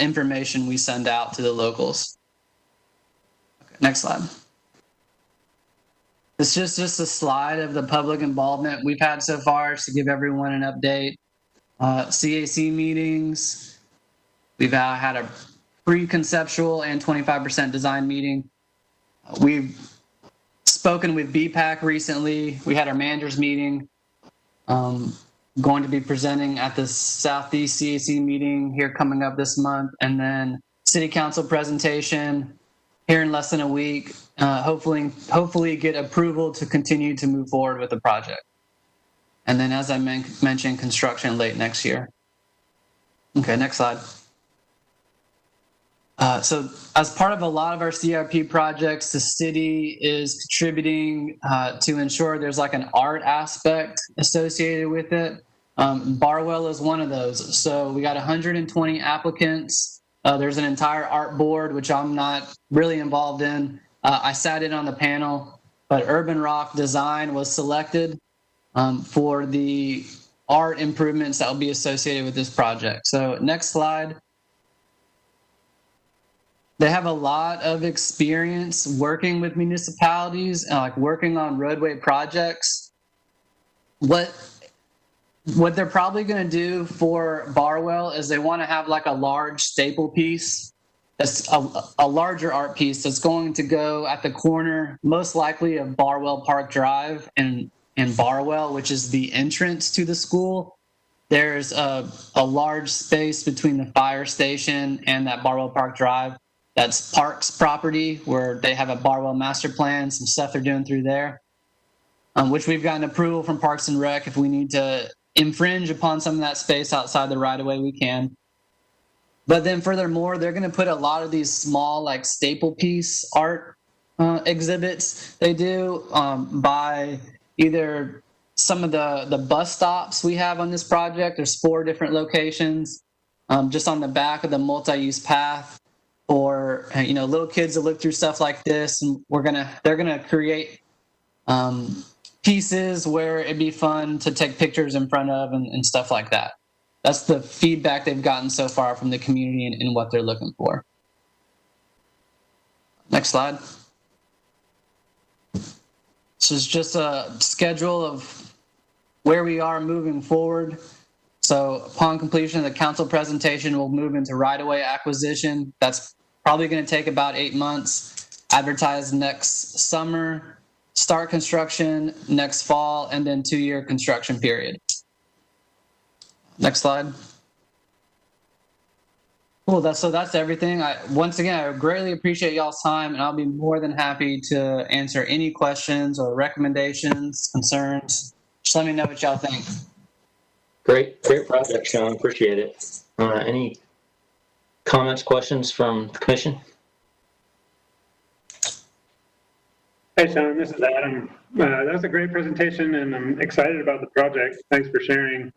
O: information we send out to the locals. Okay, next slide. It's just a slide of the public involvement we've had so far to give everyone an update. CAC meetings, we've had a pre-conceptual and 25% design meeting. We've spoken with BPAC recently. We had our managers meeting. Going to be presenting at the Southeast CAC meeting here coming up this month, and then City Council presentation here in less than a week. Hopefully get approval to continue to move forward with the project. And then, as I mentioned, construction late next year. Okay, next slide. So as part of a lot of our CRP projects, the city is contributing to ensure there's an art aspect associated with it. Barwell is one of those. So we got 120 applicants. There's an entire art board, which I'm not really involved in. I sat in on the panel, but Urban Rock Design was selected for the art improvements that will be associated with this project. So next slide. They have a lot of experience working with municipalities and like working on roadway projects. What they're probably going to do for Barwell is they want to have like a large staple piece, that's a larger art piece that's going to go at the corner, most likely of Barwell Park Drive and Barwell, which is the entrance to the school. There's a large space between the fire station and that Barwell Park Drive. That's Parks property where they have a Barwell master plan, some stuff they're doing through there, which we've gotten approval from Parks and Rec. If we need to infringe upon some of that space outside the right of way, we can. But then furthermore, they're going to put a lot of these small like staple piece art exhibits they do by either some of the bus stops we have on this project. There's 4 different locations just on the back of the multi-use path, or little kids that look through stuff like this, and they're gonna create pieces where it'd be fun to take pictures in front of and stuff like that. That's the feedback they've gotten so far from the community and what they're looking for. Next slide. This is just a schedule of where we are moving forward. So upon completion of the council presentation, we'll move into right-of-way acquisition. That's probably going to take about 8 months. Advertise next summer, start construction next fall, and then 2-year construction period. Next slide. Cool. That's everything. Once again, I greatly appreciate y'all's time, and I'll be more than happy to answer any questions or recommendations, concerns. Just let me know what y'all think.
A: Great project, Sean. Appreciate it. Any comments, questions from the commission?
G: Hey, Sean, this is Adam. That was a great presentation, and I'm excited about the project. Thanks for sharing.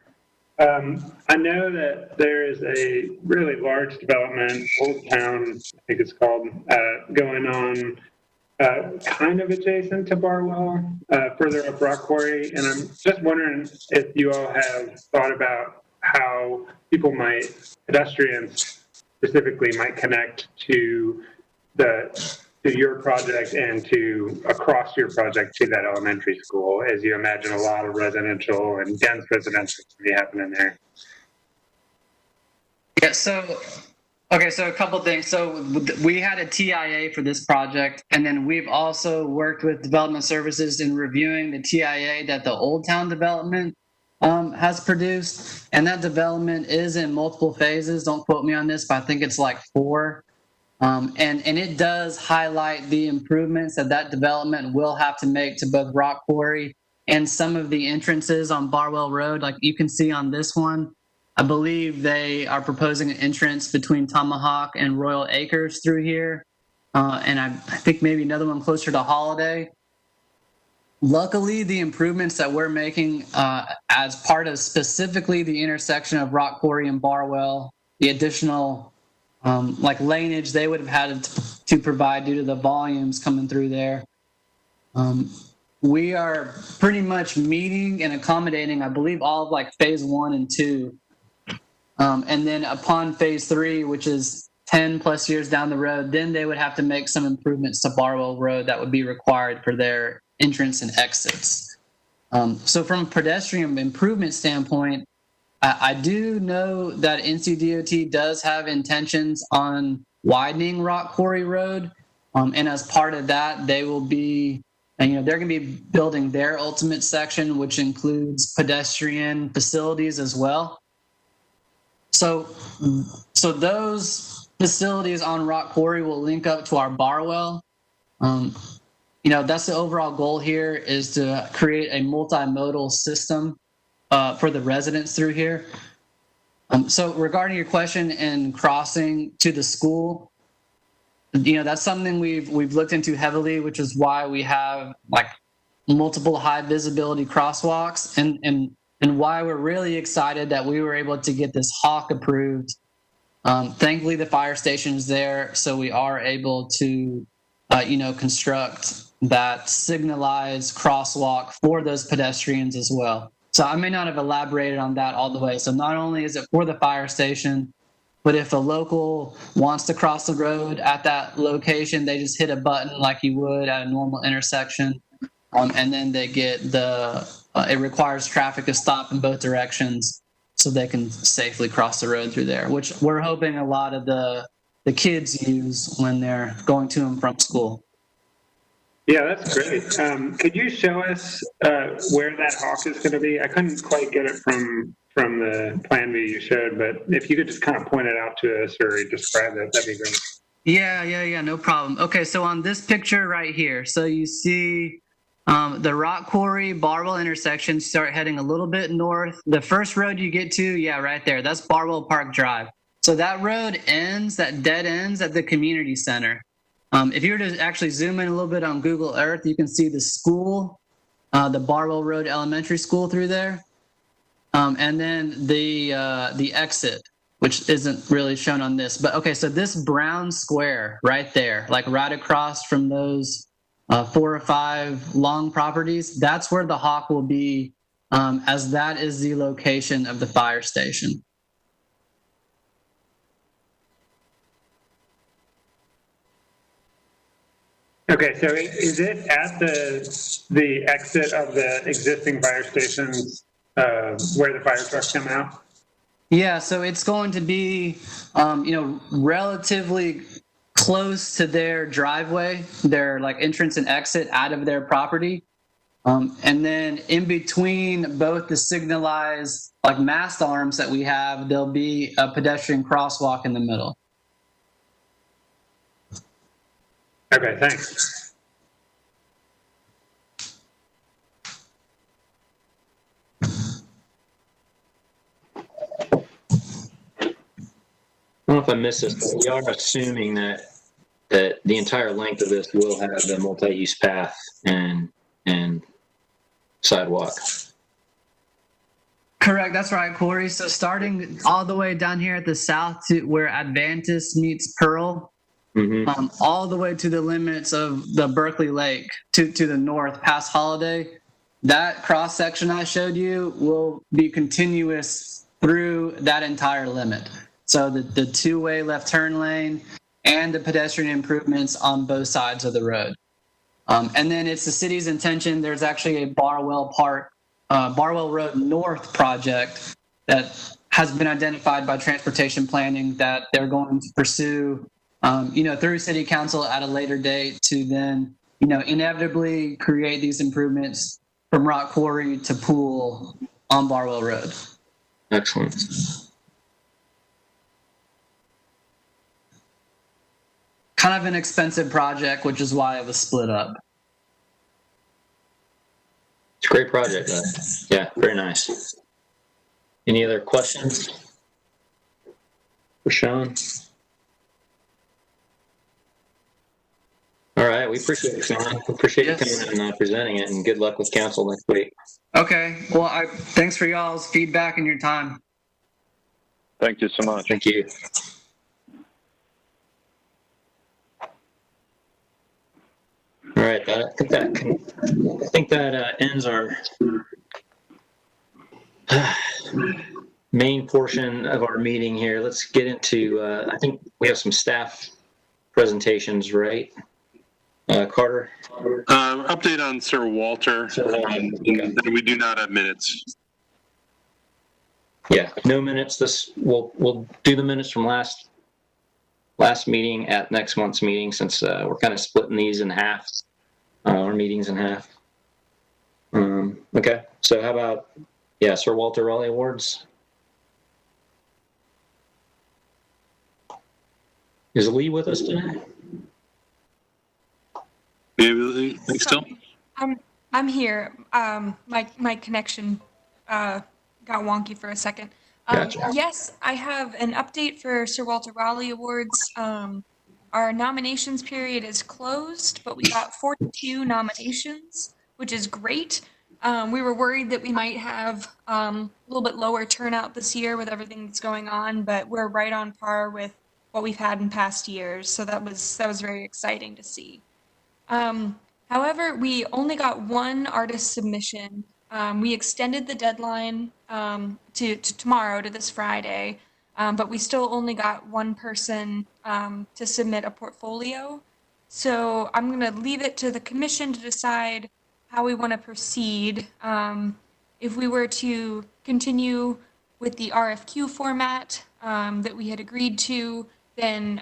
G: I know that there is a really large development, Old Town, I think it's called, going on kind of adjacent to Barwell, further up Rock Quarry. And I'm just wondering if you all have thought about how pedestrians specifically might connect to your project and to across your project to that elementary school, as you imagine a lot of residential and dense residential to be happening there.
O: Yeah, so a couple things. So we had a TIA for this project, and then we've also worked with Development Services in reviewing the TIA that the Old Town development has produced, and that development is in multiple phases. Don't quote me on this, but I think it's like 4. And it does highlight the improvements that development will have to make to both Rock Quarry and some of the entrances on Barwell Road. Like you can see on this one, I believe they are proposing an entrance between Tomahawk and Royal Acres through here. And I think maybe another one closer to Holiday. Luckily, the improvements that we're making as part of specifically the intersection of Rock Quarry and Barwell, the additional like laneage they would have had to provide due to the volumes coming through there. We are pretty much meeting and accommodating, I believe, all of like phase 1 and 2. And then upon phase 3, which is 10 plus years down the road, then they would have to make some improvements to Barwell Road that would be required for their entrance and exits. So from a pedestrian improvement standpoint, I do know that NCDOT does have intentions on widening Rock Quarry Road. And as part of that, they will be, they're going to be building their ultimate section, which includes pedestrian facilities as well. So those facilities on Rock Quarry will link up to our Barwell. That's the overall goal here, is to create a multimodal system for the residents through here. So regarding your question and crossing to the school, that's something we've looked into heavily, which is why we have like multiple high visibility crosswalks, and why we're really excited that we were able to get this Hawk approved. Thankfully, the fire station is there, so we are able to construct that signalized crosswalk for those pedestrians as well. So I may not have elaborated on that all the way. So not only is it for the fire station, but if a local wants to cross the road at that location, they just hit a button like you would at a normal intersection. And then they get it requires traffic to stop in both directions so they can safely cross the road through there, which we're hoping a lot of the kids use when they're going to and from school.
G: Yeah, that's great. Could you show us where that hawk is going to be? I couldn't quite get it from the plan view you showed, but if you could just kind of point it out to us or describe it, that'd be great.
O: Yeah, no problem. Okay, so on this picture right here, so you see the Rock Quarry Barwell intersection, start heading a little bit north. The first road you get to, yeah, right there, that's Barwell Park Drive. So that road that dead ends at the community center. If you were to actually zoom in a little bit on Google Earth, you can see the school, the Barwell Road Elementary School through there. And then the exit, which isn't really shown on this. But okay, so this brown square right there, like right across from those 4 or 5 long properties, that's where the hawk will be, as that is the location of the fire station.
G: Okay, so is it at the exit of the existing fire stations where the fire trucks come out?
O: Yeah, so it's going to be, relatively close to their driveway, their like entrance and exit out of their property. And then in between both the signalized like mast arms that we have, there'll be a pedestrian crosswalk in the middle.
G: Okay, thanks.
A: I don't know if I missed this, but we are assuming that the entire length of this will have the multi-use path and sidewalk.
O: Correct, that's right, Corey. So starting all the way down here at the south to where Advantis meets Pearl, all the way to the limits of the Berkeley Lake to the north past Holiday, that cross section I showed you will be continuous through that entire limit. So the two-way left turn lane and the pedestrian improvements on both sides of the road. And then it's the city's intention. There's actually a Barwell Road North project that has been identified by transportation planning that they're going to pursue, through city council at a later date to then, inevitably create these improvements from Rock Quarry to Pool on Barwell Road.
A: Excellent.
O: Kind of an expensive project, which is why it was split up.
A: It's a great project, though. Yeah, very nice. Any other questions for Sean? All right, we appreciate it, Sean. We appreciate you coming in and presenting it, and good luck with council next week.
O: Okay, well, thanks for y'all's feedback and your time.
L: Thank you so much.
A: Thank you. All right, I think that ends our main portion of our meeting here. Let's get into, I think we have some staff presentations, right? Carter?
C: Update on Sir Walter. We do not have minutes.
A: Yeah, no minutes. We'll do the minutes from last meeting at next month's meeting, since we're kind of splitting these in half, our meetings in half. Okay, so how about, Sir Walter Raleigh Awards? Is Lee with us today?
C: Maybe Lee, still?
P: I'm here. My connection got wonky for a second.
A: Gotcha.
P: Yes, I have an update for Sir Walter Raleigh Awards. Our nominations period is closed, but we got 42 nominations, which is great. We were worried that we might have a little bit lower turnout this year with everything that's going on, but we're right on par with what we've had in past years. So that was very exciting to see. However, we only got one artist submission We extended the deadline to tomorrow, to this Friday, but we still only got one person to submit a portfolio. So I'm going to leave it to the commission to decide how we want to proceed. If we were to continue with the RFQ format that we had agreed to, then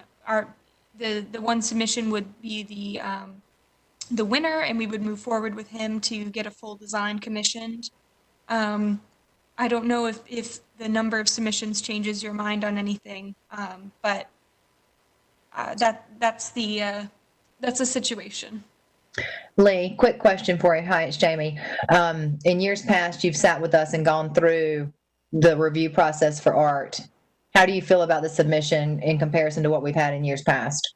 P: the one submission would be the winner, and we would move forward with him to get a full design commissioned. I don't know if the number of submissions changes your mind on anything, but that's the situation.
J: Lee, quick question for you. Hi, it's Jamie. In years past, you've sat with us and gone through the review process for art. How do you feel about the submission in comparison to what we've had in years past?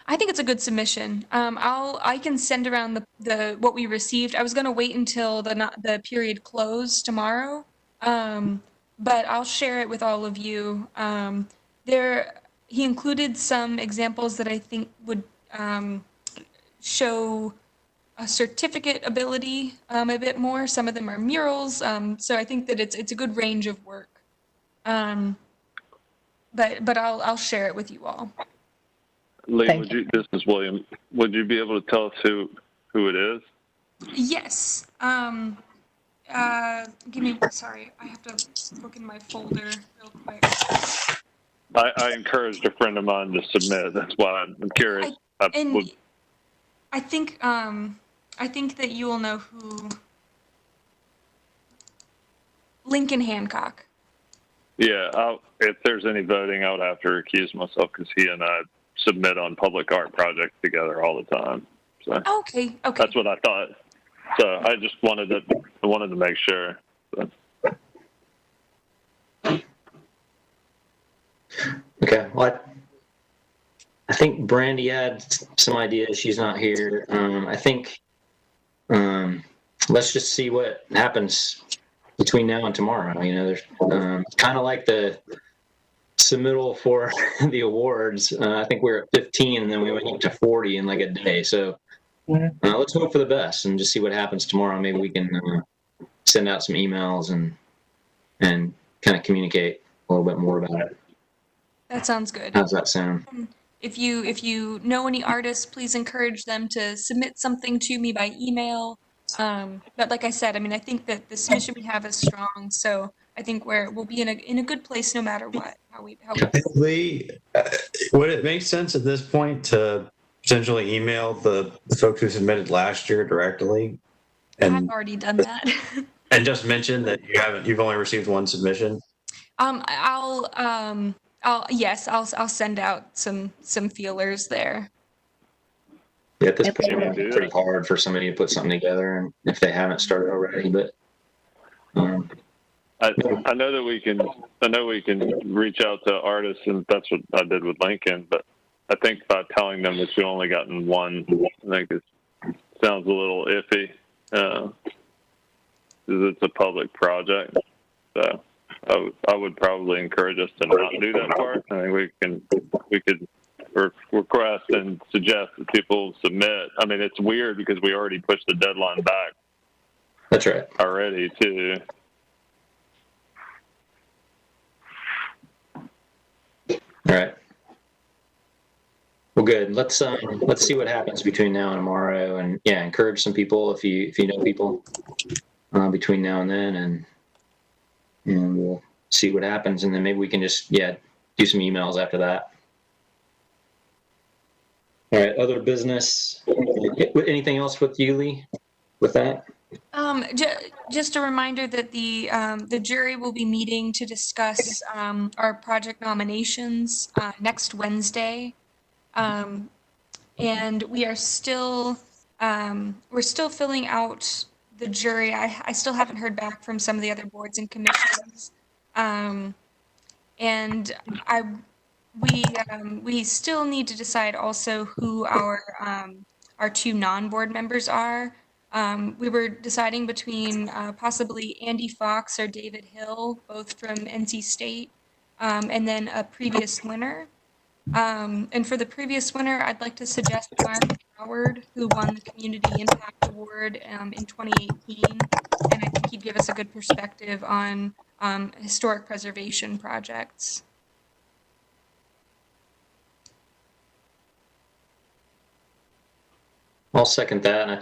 P: I think it's a good submission. I can send around the what we received. I was going to wait until the period closed tomorrow, but I'll share it with all of you. He included some examples that I think would show a certificate ability a bit more. Some of them are murals, so I think that it's a good range of work. But I'll share it with you all.
L: Lee, this is William. Would you be able to tell us who it is?
P: Yes. Sorry, I have to look in my folder real quick.
L: I encouraged a friend of mine to submit. That's why I'm curious.
P: I think that you will know who. Lincoln Hancock.
L: Yeah, if there's any voting, I would have to recuse myself because he and I submit on public art projects together all the time. So
P: okay.
L: That's what I thought. So I just wanted to make sure. So.
A: Okay. Well, I think Brandy had some ideas. She's not here. I think let's just see what happens between now and tomorrow. You know, there's kind of like the submittal for the awards. I think we were at 15 and then we went up to 40 in like a day. So let's hope for the best and just see what happens tomorrow. Maybe we can send out some emails and kind of communicate a little bit more about it.
P: That sounds good.
A: How's that sound?
P: If you know any artists, please encourage them to submit something to me by email. But like I said, I mean, I think that the submission we have is strong, so I think we'll be in a good place no matter what.
Q: Lee, would it make sense at this point to potentially email the folks who submitted last year directly? And
P: I've already done that.
Q: And just mention that you've only received one submission?
P: I'll send out some feelers there.
A: Yeah, at this point, it would be pretty hard for somebody to put something together, and if they haven't started already. But
L: I know that we can reach out to artists, and that's what I did with Lincoln. But I think by telling them that you only gotten one, I think it sounds a little iffy, because it's a public project. So I would probably encourage us to not do that part. I think we could request and suggest that people submit. I mean, it's weird because we already pushed the deadline back.
A: That's right.
L: Already too.
A: All right. Well, good. Let's see what happens between now and tomorrow, and yeah, encourage some people if you know people between now and then, and we'll see what happens, and then maybe we can just do some emails after that. All right. Other business. Anything else with you, Lee? With that?
P: Just a reminder that the jury will be meeting to discuss our project nominations next Wednesday, and we're still filling out the jury. I still haven't heard back from some of the other boards and commissions, and we still need to decide also who our two non-board members are. We were deciding between possibly Andy Fox or David Hill, both from NC State, and then a previous winner. And for the previous winner, I'd like to suggest Mark Howard, who won the Community Impact Award in 2018. And I think he'd give us a good perspective on historic preservation projects.
A: I'll second that. And I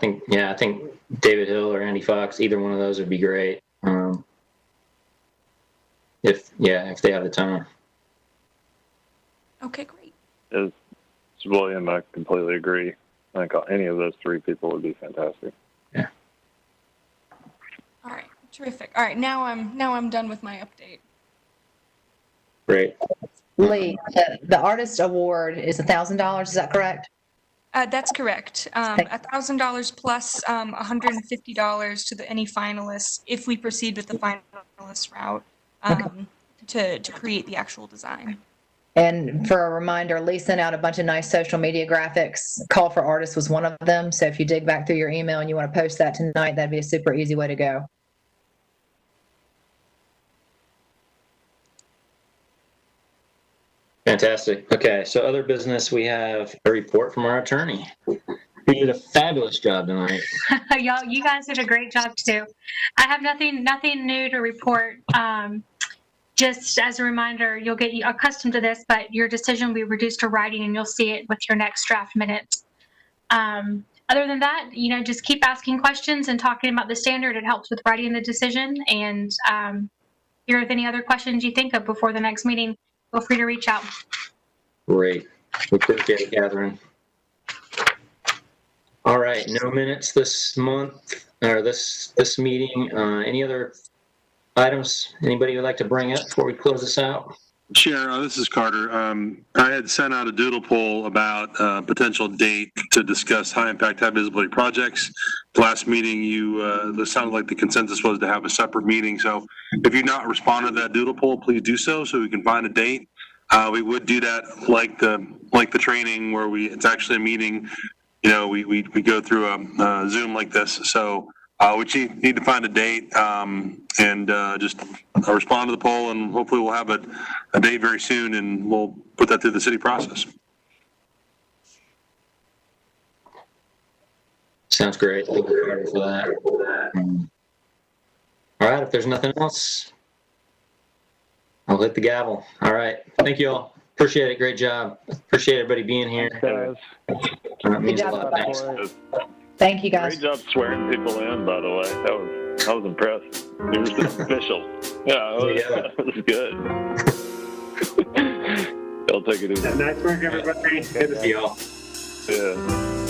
A: think David Hill or Andy Fox, either one of those would be great. If they have the time.
P: Okay, great.
L: As William, I completely agree. I think any of those three people would be fantastic.
A: Yeah.
P: All right, terrific. All right, now I'm done with my update.
A: Great.
J: Lee, the artist award is $1,000. Is that correct?
P: That's correct. $1,000 plus $150 to any finalists if we proceed with the finalist route to create the actual design.
J: And for a reminder, Lee sent out a bunch of nice social media graphics. Call for Artists was one of them. So if you dig back through your email and you want to post that tonight, that'd be a super easy way to go.
A: Fantastic. Okay, so other business, we have a report from our attorney, who did a fabulous job tonight.
B: Y'all, you guys did a great job too. I have nothing new to report. Just as a reminder, you'll get accustomed to this, but your decision will be reduced to writing and you'll see it with your next draft minutes. Other than that, just keep asking questions and talking about the standard. It helps with writing the decision. And here, if any other questions you think of before the next meeting, feel free to reach out.
A: Great. We appreciate it, Catherine. All right, no minutes this month, or this meeting. Any other items anybody would like to bring up before we close this out?
C: Chair, this is Carter. I had sent out a doodle poll about a potential date to discuss high impact, high visibility projects. The last meeting, it sounded like the consensus was to have a separate meeting. So if you've not responded to that doodle poll, please do so we can find a date. We would do that like the training where it's actually a meeting. We go through a Zoom like this. So we need to find a date and just respond to the poll, and hopefully we'll have a date very soon, and we'll put that through the city process.
A: Sounds great. Thank you, Carter, for that. All right, if there's nothing else, I'll hit the gavel. All right. Thank you all. Appreciate it. Great job. Appreciate everybody being here. It means a lot. Thanks.
J: Thank you, guys.
L: Great job swearing people in, by the way. I was impressed. You were so official. Yeah, it was good. I'll take it easy.
G: Nice work, everybody. Good to see
L: y'all. Yeah.